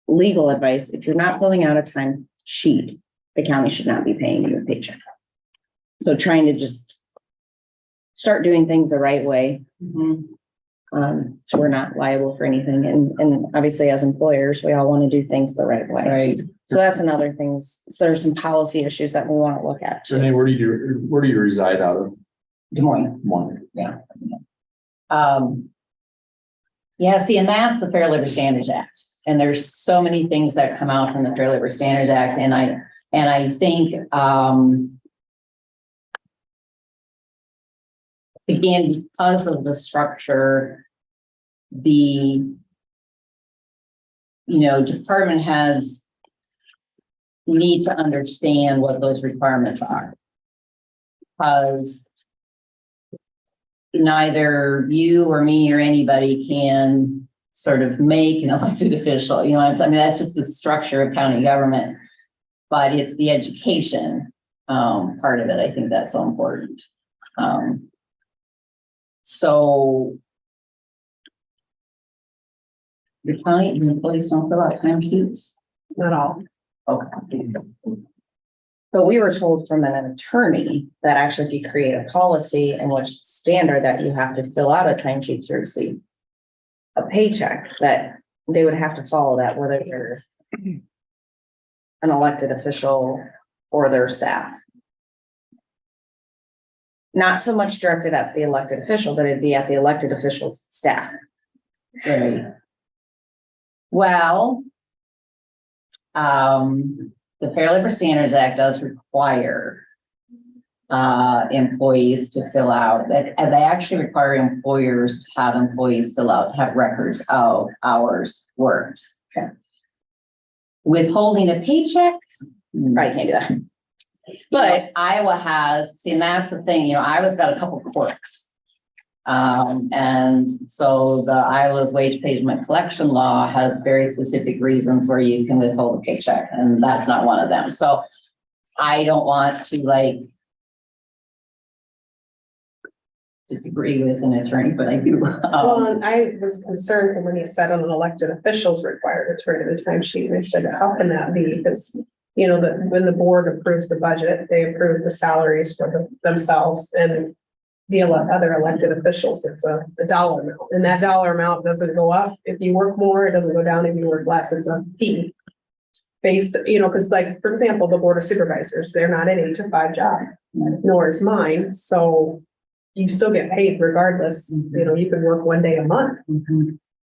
legal advice, if you're not filling out a time sheet, the county should not be paying you a paycheck. So trying to just start doing things the right way. So we're not liable for anything. And obviously as employers, we all want to do things the right way. Right. So that's another thing. So there's some policy issues that we want to look at. too. Renee, where do you reside out of? Des Moines. One. Yeah, see, and that's the Fair Labor Standards Act. And there's so many things that come out from the Fair Labor Standards Act. And I think, again, because of the structure, the, department heads need to understand what those requirements are. Because neither you or me or anybody can sort of make an elected official, I mean, that's just the structure of county government, but it's the education part of it. I think that's so important. So the county employees don't fill out time sheets? Not all. Okay. But we were told from an attorney that actually if you create a policy in which standard that you have to fill out a timesheet to receive a paycheck, that they would have to follow that, whether they're an elected official or their staff. Not so much directed at the elected official, but it'd be at the elected official's staff. Right. Well, the Fair Labor Standards Act does require employees to fill out, they actually require employers to have employees fill out, to have records of hours worked. Okay. Withholding a paycheck, Probably can't do that. but Iowa has, see, and that's the thing, Iowa's got a couple quirks. And so the Iowa's wage payment collection law has very specific reasons where you can withhold a paycheck, and that's not one of them. So I don't want to disagree with an attorney, but I do. Well, and I was concerned when he said on an elected officials required to turn in the timesheet, and I said, how can that be? Because, when the board approves the budget, they approve the salaries for themselves, and the other elected officials, it's a dollar amount, and that dollar amount doesn't go up if you work more, it doesn't go down if you work less, it's a fee. Based, because for example, the Board of Supervisors, they're not an 8 to 5 job, nor is mine, so you still get paid regardless, you can work one day a month.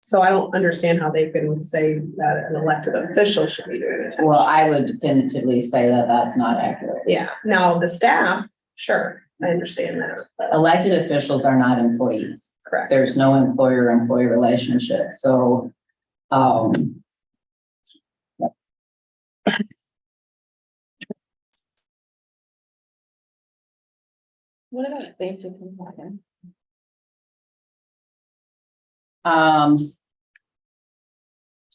So I don't understand how they can say that an elected official should be doing it. Well, I would definitively say that that's not accurate. Yeah, now the staff, sure, I understand that. But Elected officials are not employees. correct. There's no employer-employee relationship. So, What about safety compliance?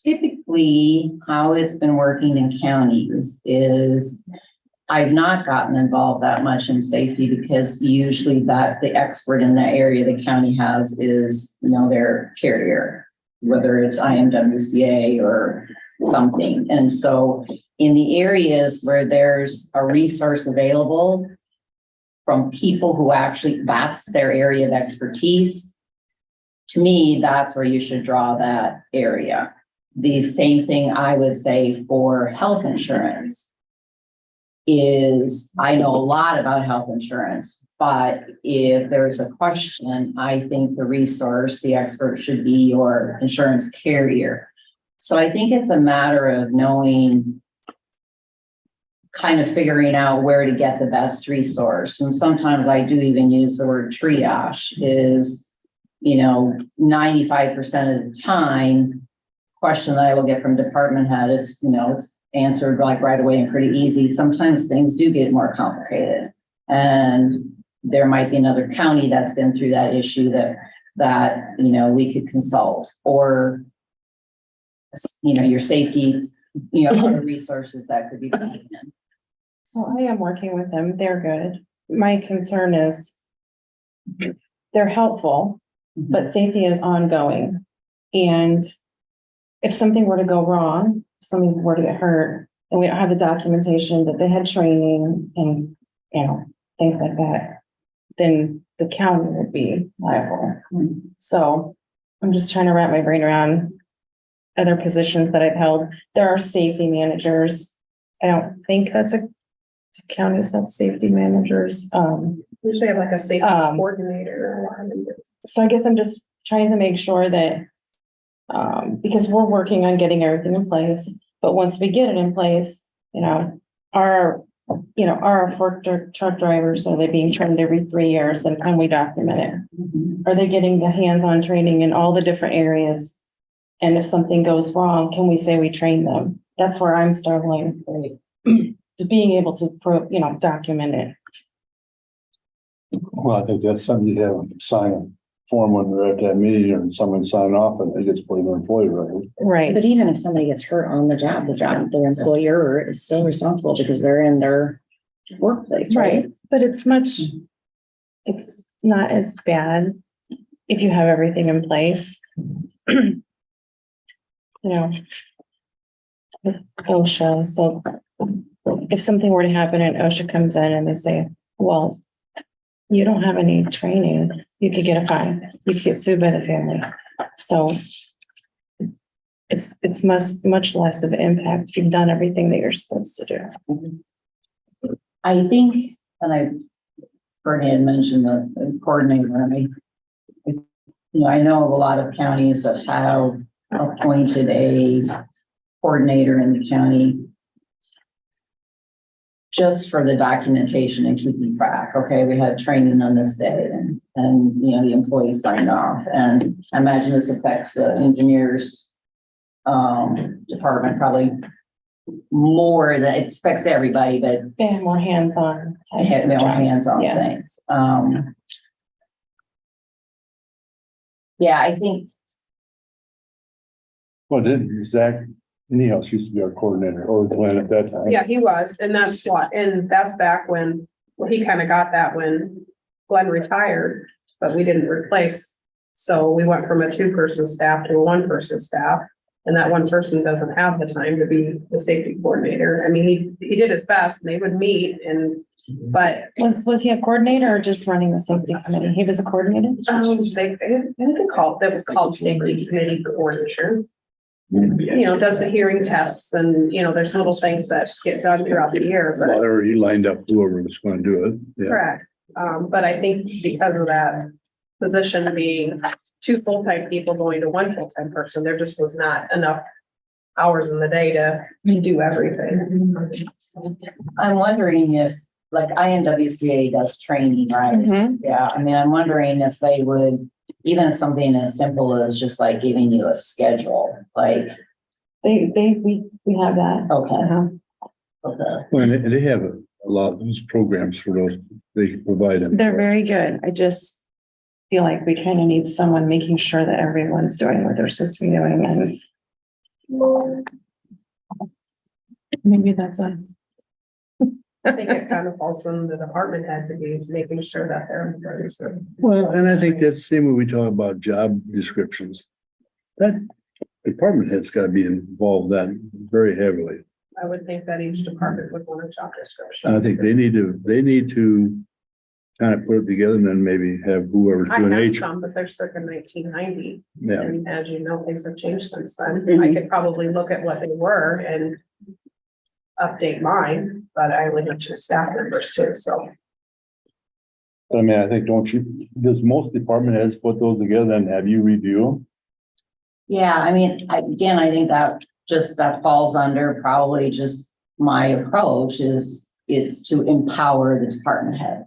Typically, how it's been working in counties is I've not gotten involved that much in safety because usually that the expert in that area the county has is, their carrier, whether it's IMWCA or something. And so in the areas where there's a resource available from people who actually, that's their area of expertise, to me, that's where you should draw that area. The same thing I would say for health insurance is I know a lot about health insurance, but if there's a question, I think the resource, the expert should be your insurance carrier. So I think it's a matter of knowing, kind of figuring out where to get the best resource. And sometimes I do even use the word triage is, 95% of the time, question that I will get from department head, it's answered right away and pretty easy. Sometimes things do get more complicated, and there might be another county that's been through that issue that we could consult, or your safety, other resources that could be taken in. So I am working with them. They're good. My concern is they're helpful, but safety is ongoing. And if something were to go wrong, if something were to get hurt, and we don't have the documentation that they had training and, things like that, then the county would be liable. So I'm just trying to wrap my brain around other positions that I've held. There are safety managers. I don't think do counties have safety managers. Usually have like a safety Um, coordinator. So I guess I'm just trying to make sure that, because we're working on getting everything in place, but once we get it in place, our fork truck drivers, are they being trained every 3 years, and can we document it? Are they getting the hands-on training in all the different areas? And if something goes wrong, can we say we trained them? That's where I'm struggling, to being able to document it. Well, I think that's something you have to sign a form when they're at that meeting and someone sign off and it gets put in the employee, right? Right. But even if somebody gets hurt on the job, their employer is still responsible because they're in their workplace, right? Right, but it's not as bad if you have everything in place. With OSHA, so if something were to happen and OSHA comes in and they say, well, you don't have any training, you could get a fine, you could get sued by the family. So it's much less of an impact if you've done everything that you're supposed to do. I think, and Bernie had mentioned the coordinator. I know of a lot of counties that have appointed a coordinator in the county just for the documentation and keeping track. Okay, we had training on this day and the employees signed off. And I imagine this affects the engineers department probably more than it affects everybody, but They have more hands-on. they have more hands-on Yes. things. Yeah, I think Well, didn't Zach Niehaus used to be our coordinator or Glenn at that time? Yeah, he was, and that's back when, well, he kind of got that when Glenn retired, but we didn't replace. So we went from a 2-person staff to a 1-person staff, and that one person doesn't have the time to be the safety coordinator. I mean, he did his best, and they would meet but Was he a coordinator or just running the safety committee? He was a coordinator? that was called safety committee coordinator. Does the hearing tests and, there's little things that get done throughout the year, but. Or he lined up whoever was going to do it. Yeah. Correct. But I think because of that position being 2 full-time people going to 1 full-time person, there just was not enough hours in the day to do everything. I'm wondering if, like IMWCA does training, right? Mhm. Yeah, I mean, I'm wondering if they would, even something as simple as just like giving you a schedule, like, We have that. okay, Uh-huh. okay. Well, and they have a lot of those programs for those, they provide them. They're very good. I just feel like we kind of need someone making sure that everyone's doing what they're supposed to be doing, and maybe that's us. I think it kind of falls on the department head to be making sure that their employees are. Well, and I think that's the same when we talk about job descriptions. That department head's got to be involved in that very heavily. I would think that each department would want a job description. I think they need to kind of put it together and then maybe have whoever's I doing have H. some, but they're circa 1990. Yeah, And as you know, things have changed since then. I could probably look at what they were and update mine, but I only have 2 staff members too, so. I mean, I think, does most department heads put those together and have you review them? Yeah, I mean, I think that falls under probably just my approach is it's to empower the department head.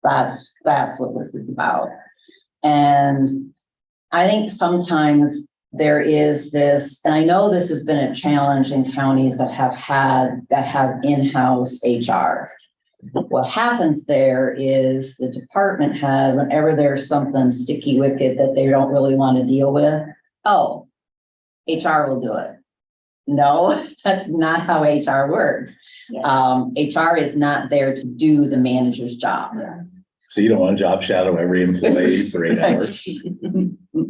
That's what this is about. And I think sometimes there is this, and I know this has been a challenge in counties that have in-house HR. What happens there is the department head, whenever there's something sticky wicket that they don't really want to deal with, oh, HR will do it. No, that's not how HR works. HR is not there to do the manager's job. So you don't want to job shadow every employee for 8 hours.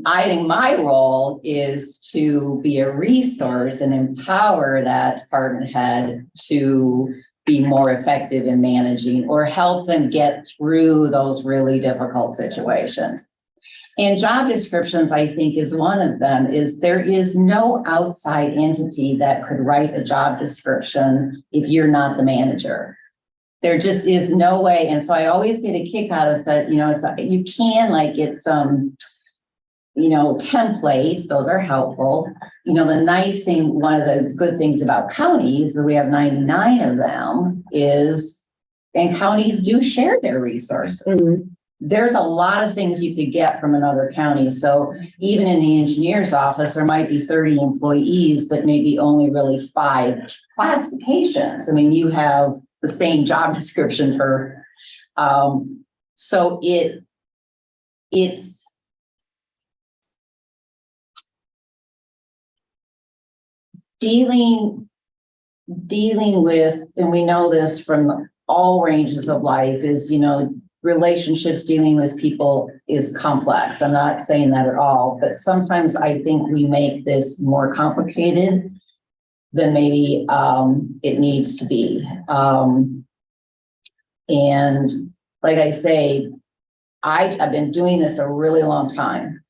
I think my role is to be a resource and empower that department head to be more effective in managing or help them get through those really difficult situations. And job descriptions, I think, is one of them. Is there is no outside entity that could write a job description if you're not the manager. There just is no way. And so I always get a kick out of that, you know, so you can like get some, you know, templates, those are helpful. You know, the nice thing, one of the good things about counties, that we have 99 of them, is, and counties do share their resources. There's a lot of things you could get from another county. So even in the engineer's office, there might be 30 employees, but maybe only really 5 classifications. I mean, you have the same job description for, so it's, dealing with, and we know this from all ranges of life, is, you know, relationships, dealing with people is complex. I'm not saying that at all, but sometimes I think we make this more complicated than maybe it needs to be. And like I say, I've been doing this a really long time.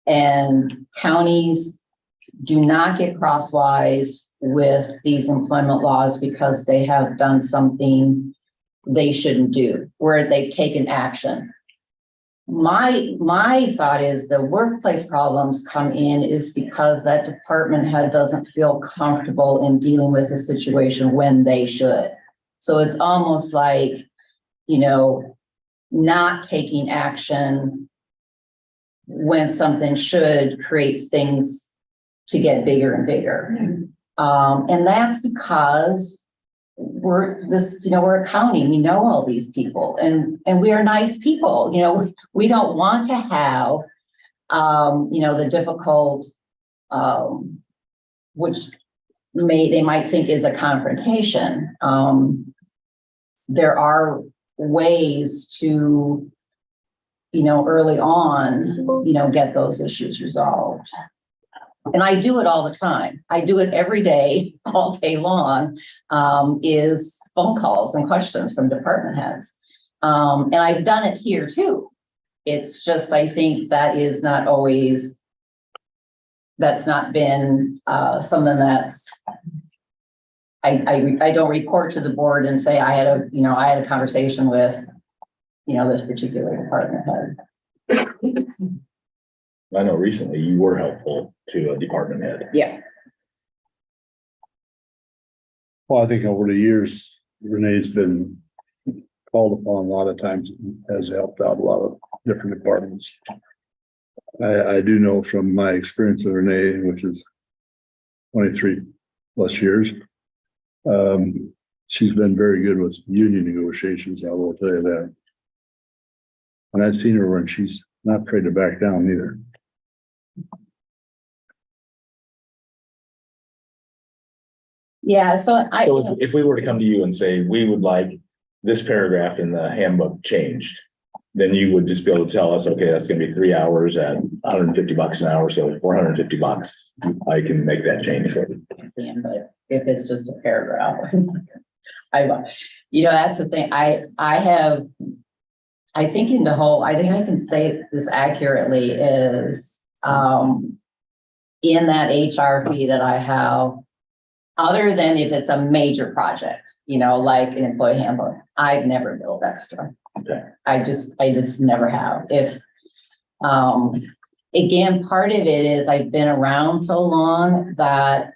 And counties do not get crosswise with these employment laws because they have done something they shouldn't do, where they've taken action. My thought is the workplace problems come in is because that department head doesn't feel comfortable in dealing with a situation when they should. So it's almost like, you know, not taking action when something should creates things to get bigger and bigger. And that's because we're a county, we know all these people and we are nice people. You know, we don't want to have, you know, the difficult, which they might think is a confrontation. There are ways to, you know, early on, you know, get those issues resolved. And I do it all the time. I do it every day, all day long, is phone calls and questions from department heads. And I've done it here too. It's just, I think that is not always, that's not been something that's, I don't report to the board and say I had a conversation with, you know, this particular department head. I know recently you were helpful to a department head. Yeah. Well, I think over the years, Renee's been called upon a lot of times, has helped out a lot of different departments. I do know from my experience with Renee, which is 23 plus years, she's been very good with union negotiations, I will tell you that. And I've seen her when she's not afraid to back down either. Yeah, so So if we were to come to you and say, we would like this paragraph in the handbook changed, then you would just be able to tell us, okay, that's gonna be 3 hours at $150 an hour, so $450. I can make that change for you. but if it's just a paragraph, you know, that's the thing. I think I can say this accurately is, in that HR fee that I have, other than if it's a major project, you know, like an employee handbook, I've never billed extra. Okay. I just never have. If, again, part of it is I've been around so long that,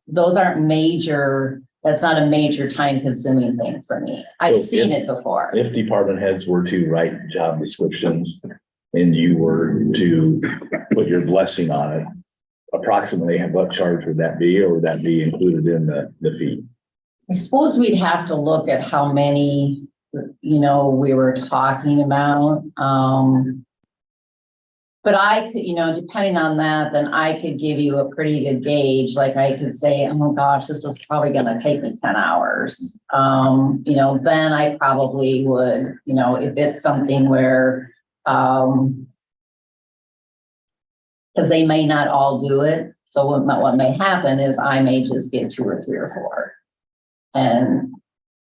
those aren't major, that's not a major time consuming thing for me. I've seen it before. If department heads were to write job descriptions and you were to put your blessing on it, approximately what charge would that be, or would that be included in the fee? I suppose we'd have to look at how many, you know, we were talking about. But I could, you know, depending on that, then I could give you a pretty good gauge. Like I could say, oh gosh, this is probably going to take me 10 hours. You know, then I probably would, you know, if it's something where Because they may not all do it. So what may happen is I may just get 2 or 3 or 4. And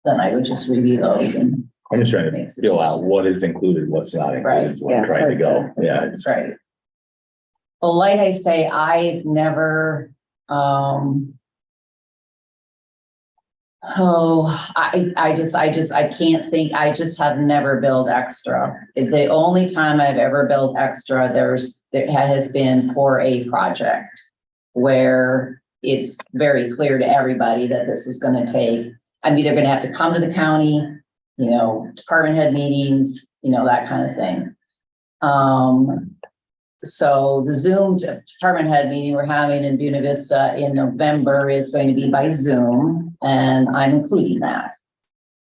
then I would just review those and. I'm just trying to feel out what is included, what's not included, is what I'm trying to go. Yeah. That's right. Well, like I say, I've never, I can't think, I just have never billed extra. The only time I've ever billed extra, there has been for a project where it's very clear to everybody that this is gonna take, I'm either gonna have to come to the county, you know, department head meetings, you know, that kind of thing. So the Zoom department head meeting we're having in Buena Vista in November is going to be by Zoom, and I'm including that.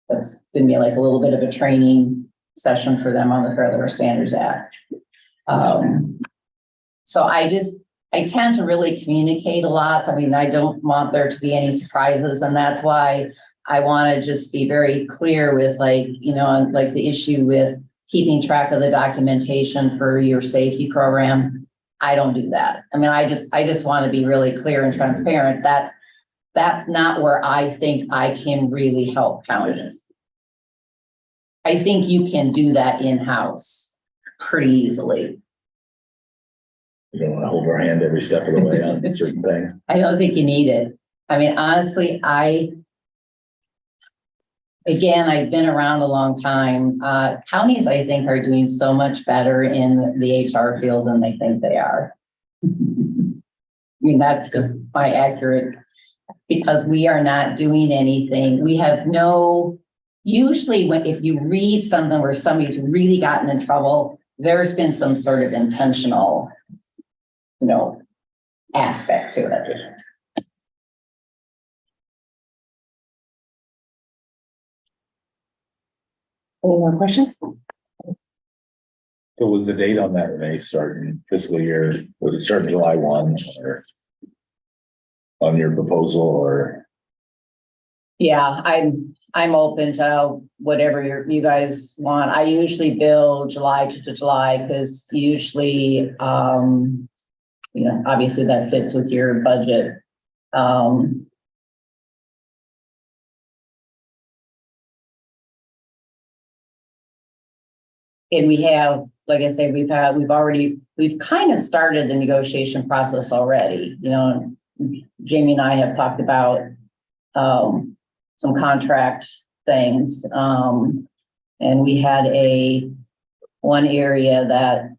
That's gonna be like a little bit of a training session for them on the Fair Labor Standards Act. So I tend to really communicate a lot. I mean, I don't want there to be any surprises, and that's why I want to just be very clear with, like, you know, like the issue with keeping track of the documentation for your safety program. I don't do that. I mean, I just want to be really clear and transparent. That's not where I think I can really help counties. I think you can do that in-house pretty easily. You don't want to hold our hand every step of the way on certain things. I don't think you need it. I mean, honestly, Again, I've been around a long time. Counties, I think, are doing so much better in the HR field than they think they are. I mean, that's just my accurate, because we are not doing anything. We have usually if you read something where somebody's really gotten in trouble, there's been some sort of intentional, you know, aspect to it. Any more questions? So was the date on that, Renee, starting fiscal year, was it starting July 1 or on your proposal, or? Yeah, I'm open to whatever you guys want. I usually bill July to July because usually, you know, obviously that fits with your budget. And we have, like I say, we've kind of started the negotiation process already. You know, Jamie and I have talked about some contract things. And we had one area that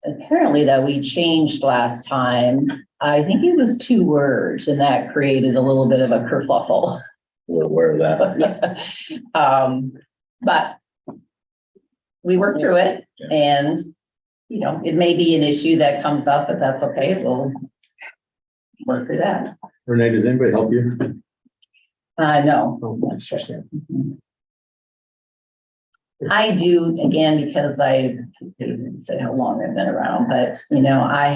apparently that we changed last time. I think it was 2 words, and that created a little bit of a kerfuffle. We're aware of that. Yes. But we worked through it, and, you know, it may be an issue that comes up, but that's okay. We'll work through that. Renee, does anybody help you? No. Oh, interesting. I do, again, because I didn't say how long I've been around, but, you know, I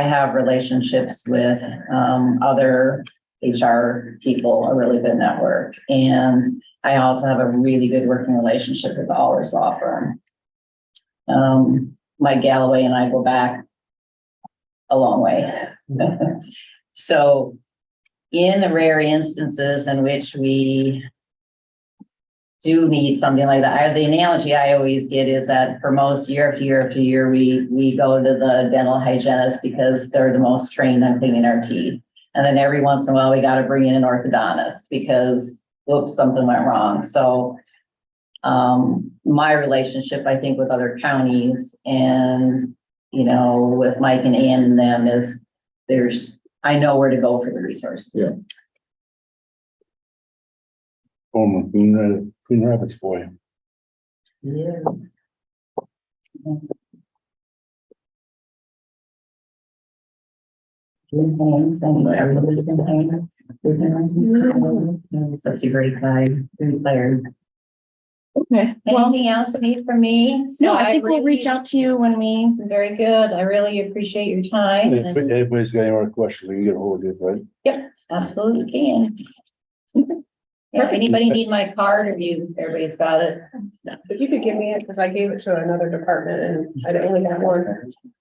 have relationships with other HR people, a really good network. And I also have a really good working relationship with the Allers Law Firm. Mike Galloway and I go back a long way. So in the rare instances in which we do need something like that, the analogy I always get is that for most year after year after year, we go to the dental hygienist because they're the most trained on cleaning our teeth. And then every once in a while, we got to bring in an orthodontist because, whoops, something went wrong. So my relationship, I think, with other counties and, you know, with Mike and Ann and them is I know where to go for the resources. Yeah. Former Queen Rapids boy. Yeah. Such a great guy, great player. Okay, well, Anything else you need from me? no, I think we'll reach out to you when we, Very good. I really appreciate your time. If anybody's got any more questions, we can get a hold of it, right? Yep, absolutely can. Yeah, anybody need my card or everybody's got it? If you could give me it, because I gave it to another department and I only have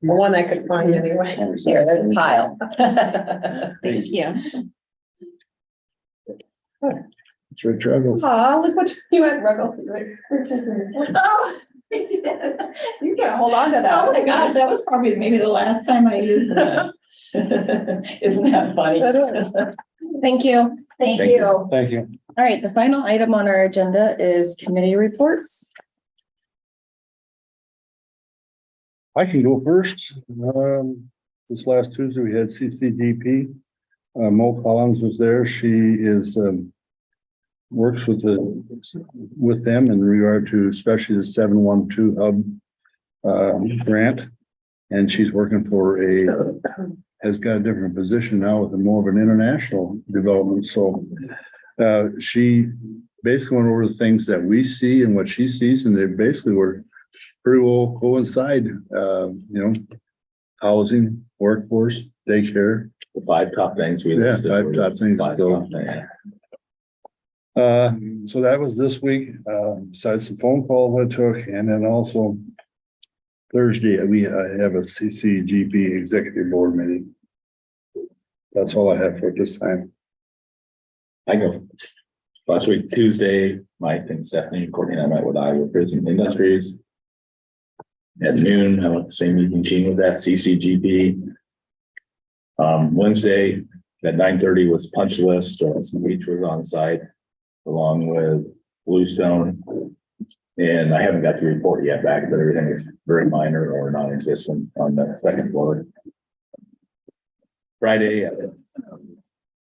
one I could find anyway. Here, there's a pile. Thank you. It's your trouble. Aw, look what you had, Ruggles. Oh, you can't hold on to that. Oh my gosh, that was probably maybe the last time I used that. Isn't that funny? Thank you. Thank Thank you. Thank you. All right, the final item on our agenda is committee reports. I can go first. This last Tuesday, we had CCDP. Mo Collins was there. She is, works with them in regard to especially the 712 hub grant. And she's working for has got a different position now with more of an international development. So she basically went over the things that we see and what she sees, and they basically were pretty well coincide, housing, workforce, daycare. The 5 top things we Yeah, listed. 5 were top things. 5 So, top things. so that was this week, besides some phone calls I took, and then also Thursday, we have a CCGP executive board meeting. That's all I have for this time. I go. Last week, Tuesday, Mike and Stephanie and Courtney and I met with Iowa Prison Industries. At noon, I went to the same meeting with that CCGP. Wednesday at 9:30 was punch list. Each was on site along with Bluestone. And I haven't got the report yet back, but everything is very minor or non-existent on the second floor. Friday,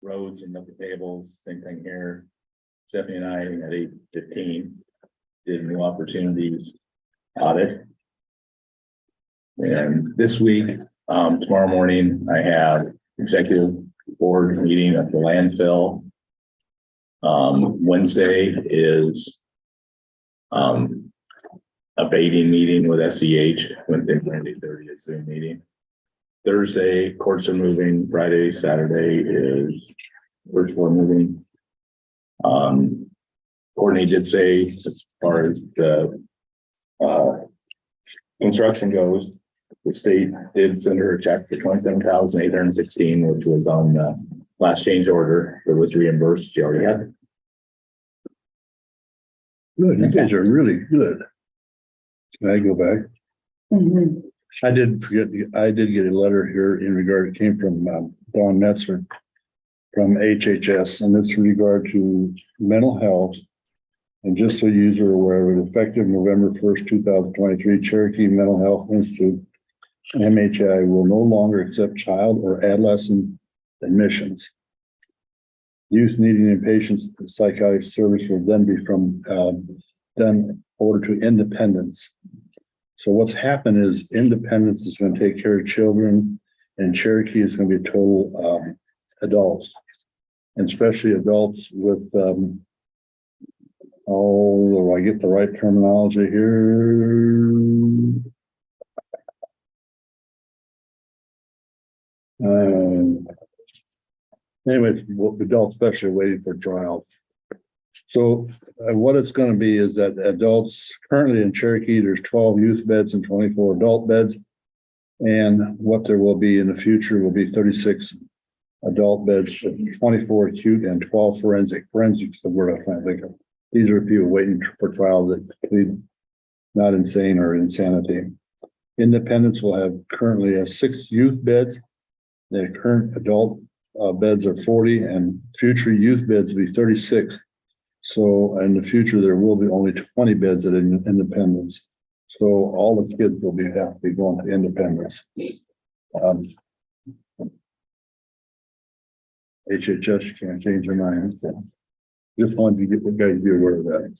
roads and number tables, same thing here. Stephanie and I at 8:15 did new opportunities audit. And this week, tomorrow morning, I have executive board meeting at the landfill. Wednesday is a baiting meeting with SEH within 30 Zoom meeting. Thursday, courts are moving. Friday, Saturday is first floor moving. Courtney did say, as far as the construction goes, the state did send her a check for $27,816, which was on the last change order that was reimbursed. She already had. Good, you guys are really good. Can I go back? I did get a letter here in regard, it came from Dawn Metzer from HHS, and it's in regard to mental health. And just so you are aware, effective November 1st, 2023, Cherokee Mental Health Institute, MHI, will no longer accept child or adolescent admissions. Youth needing inpatient psychiatric service will then be done order to Independence. So what's happened is Independence is going to take care of children, and Cherokee is going to be total adults, and especially adults with do I get the right terminology here? Anyways, adults especially waiting for trial. So what it's going to be is that adults currently in Cherokee, there's 12 youth beds and 24 adult beds. And what there will be in the future will be 36 adult beds, 24 acute and 12 forensic. Forensics, the word I can't think of. These are people waiting for trial that plead not insane or insanity. Independence will have currently 6 youth beds. The current adult beds are 40 and future youth beds will be 36. So in the future, there will be only 20 beds at Independence. So all the kids will have to be going to Independence. HHS can't change their mind. Just wanted to get the guys to be aware of that.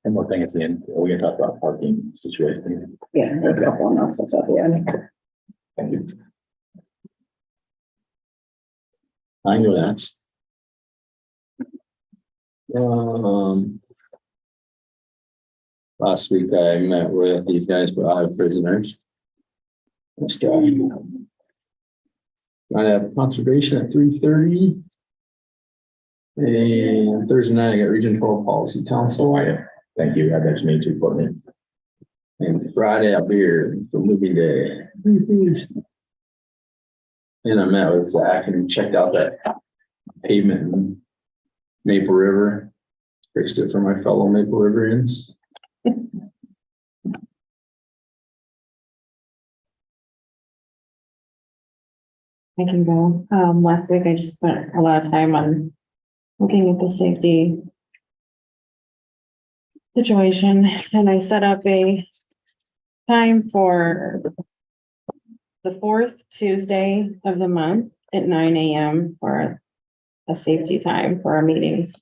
One more thing at the end, we're gonna talk about parking situation. Yeah, a couple announcements at the end. Thank you. I know that. Last week I met with these guys for Iowa prisoners. This guy. Gonna have conservation at 3:30. And Thursday night, I got Region 12 Policy Council. Thank you. That's me too, Courtney. And Friday, I'll be here for movie day. And I met with Zach and checked out that pavement in Maple River. Fixed it for my fellow Maple Riverians. I can go. Last week I just spent a lot of time on looking at the safety situation, and I set up a time for the fourth Tuesday of the month at 9 a.m. for a safety time for our meetings.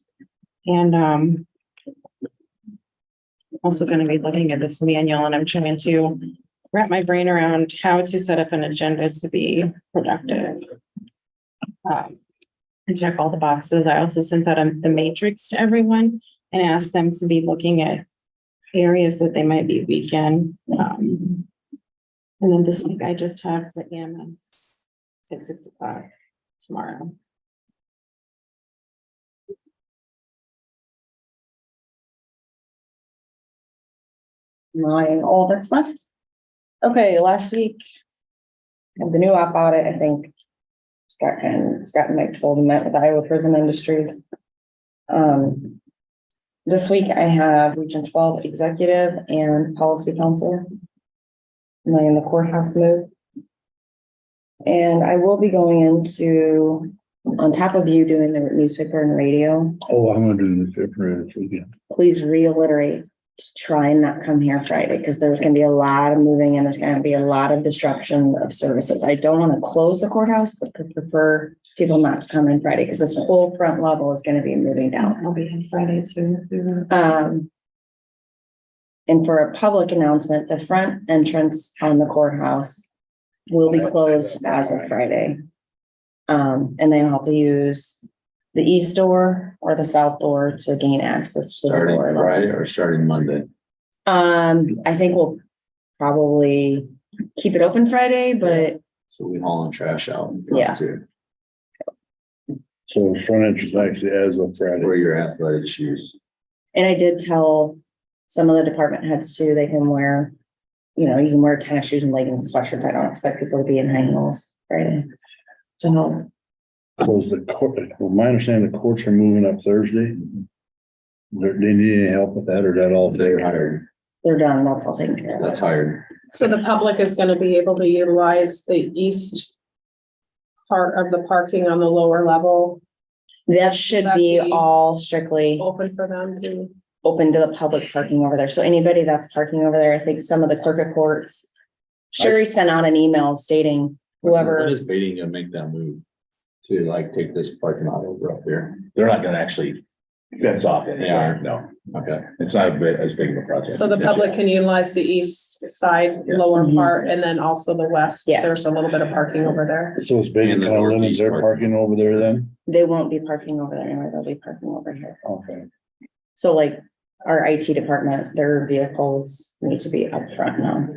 And also going to be looking at this manual, and I'm trying to wrap my brain around how to set up an agenda to be productive. And check all the boxes. I also sent out the matrix to everyone and asked them to be looking at areas that they might be weak in. And then this week I just have the EMS at 6 o'clock tomorrow. All that's left. Okay, last week, of the new op audit, I think Scott and Mike told me met with Iowa Prison Industries. This week I have Region 12 Executive and Policy Council. And then the courthouse move. And I will be going into, on top of you doing the newspaper and radio, Oh, I'm gonna do this different this weekend. please reiterate to try and not come here Friday, because there's gonna be a lot of moving and there's gonna be a lot of disruption of services. I don't want to close the courthouse, but prefer people not to come in Friday, because this whole front level is gonna be moving down. I'll be on Friday too. And for a public announcement, the front entrance on the courthouse will be closed as of Friday. And they will have to use the east door or the south door to gain access to the Starting door. Friday or starting Monday. I think we'll probably keep it open Friday, but So we hauling trash out. Yeah. To So the front entrance actually as of Friday. wear your athletic shoes. and I did tell some of the department heads too, they can wear, you can wear tennis shoes and leggings and sweatshirts. I don't expect people to be in high heels Friday. To help. So is the court, well, my understanding, the courts are moving up Thursday. They need any help with that, or is that all? They're hired. They're done, that's all taken care of. That's hired. So the public is gonna be able to utilize the east part of the parking on the lower level, That should be all strictly open for them to. open to the public parking over there. So anybody that's parking over there, I think some of the clerk of courts. Sherry sent out an email stating whoever, What is baiting to make that move? To like take this parking lot over up there? They're not gonna actually fence off it. They are. No, Okay. it's not as big of a project. So the public can utilize the east side lower Mhm. part and then also the west. Yes. There's a little bit of parking over there. So it's Bacon And the County limits, northeast they're parking. parking over there then? they won't be parking over there anymore, they'll be parking over here. Okay. So like our IT department, their vehicles need to be up front now.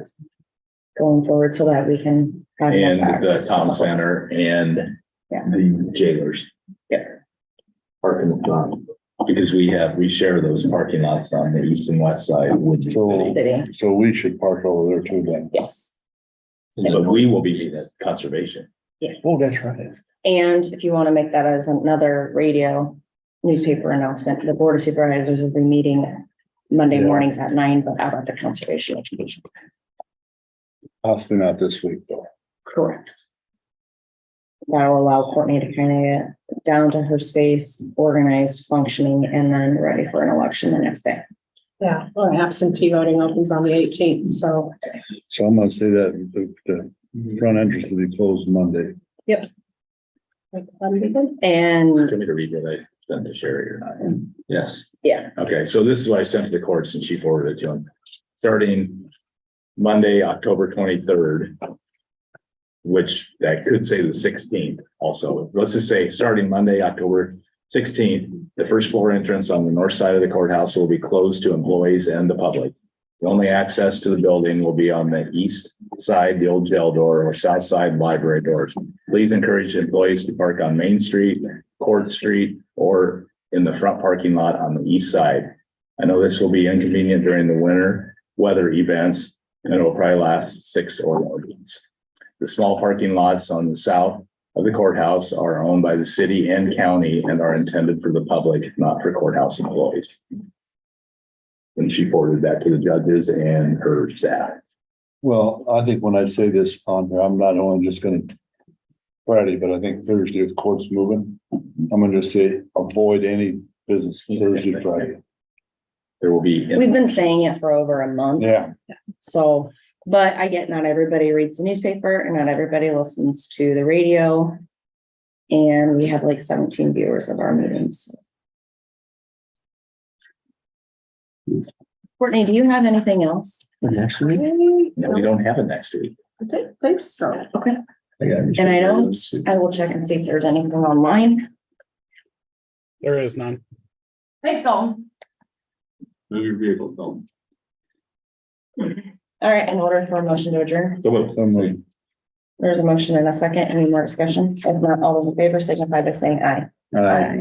Going forward so that we can have. less And the access to town public. center and Yeah. the jailers. Park in the front. Because we share those parking lots on the east and west side with the So, city. City, so we should park over there too then? yes. But we will be meeting at conservation. Oh, that's right. And if you want to make that as another radio newspaper announcement, the board of supervisors will be meeting Monday Yeah. mornings at 9, but out at the conservation education. Possibly not this week though. Correct. That will allow Courtney to kind of get down to her space, organized, functioning, and then ready for an election the next day. Yeah, well, absentee voting opens on the 18th, so. So I'm gonna say that the front entrance will be closed Monday. That'd be good. And Want me to read what I sent to Sherry or not? Yes. yeah, Okay, so this is what I sent to the courts and she forwarded it to them. Starting Monday, October 23rd. Which that could say the 16th also. Let's just say starting Monday, October 16th, the first floor entrance on the north side of the courthouse will be closed to employees and the public. The only access to the building will be on the east side, the old jail door, or south side library doors. Please encourage employees to park on Main Street Court Street or in the front parking lot on the east side. I know this will be inconvenient during the winter weather events, and it will probably last 6 or more weeks. The small parking lots on the south of the courthouse are owned by the city and county and are intended for the public, not for courthouse employees. And she forwarded that to the judges and her staff. Well, I think when I say this on here, I'm not only just gonna Friday, but I think Thursday, if the court's moving, I'm gonna just say avoid any business Thursday, Friday. There will be. We've been saying it for over a month. Yeah, So, but I get not everybody reads the newspaper and not everybody listens to the radio. And we have like 17 viewers of our meetings. Courtney, do you have anything else? Next week? No, we don't have it next week. I don't think so. Okay, And and I know I will check and see if there's anything online. There is none. Thanks, Dalton. Move your vehicle, Tom. All right, in order for a motion to adjourn, I'm there's a motion and a second. Any more discussion? If not, all those in favor signify by saying aye. like,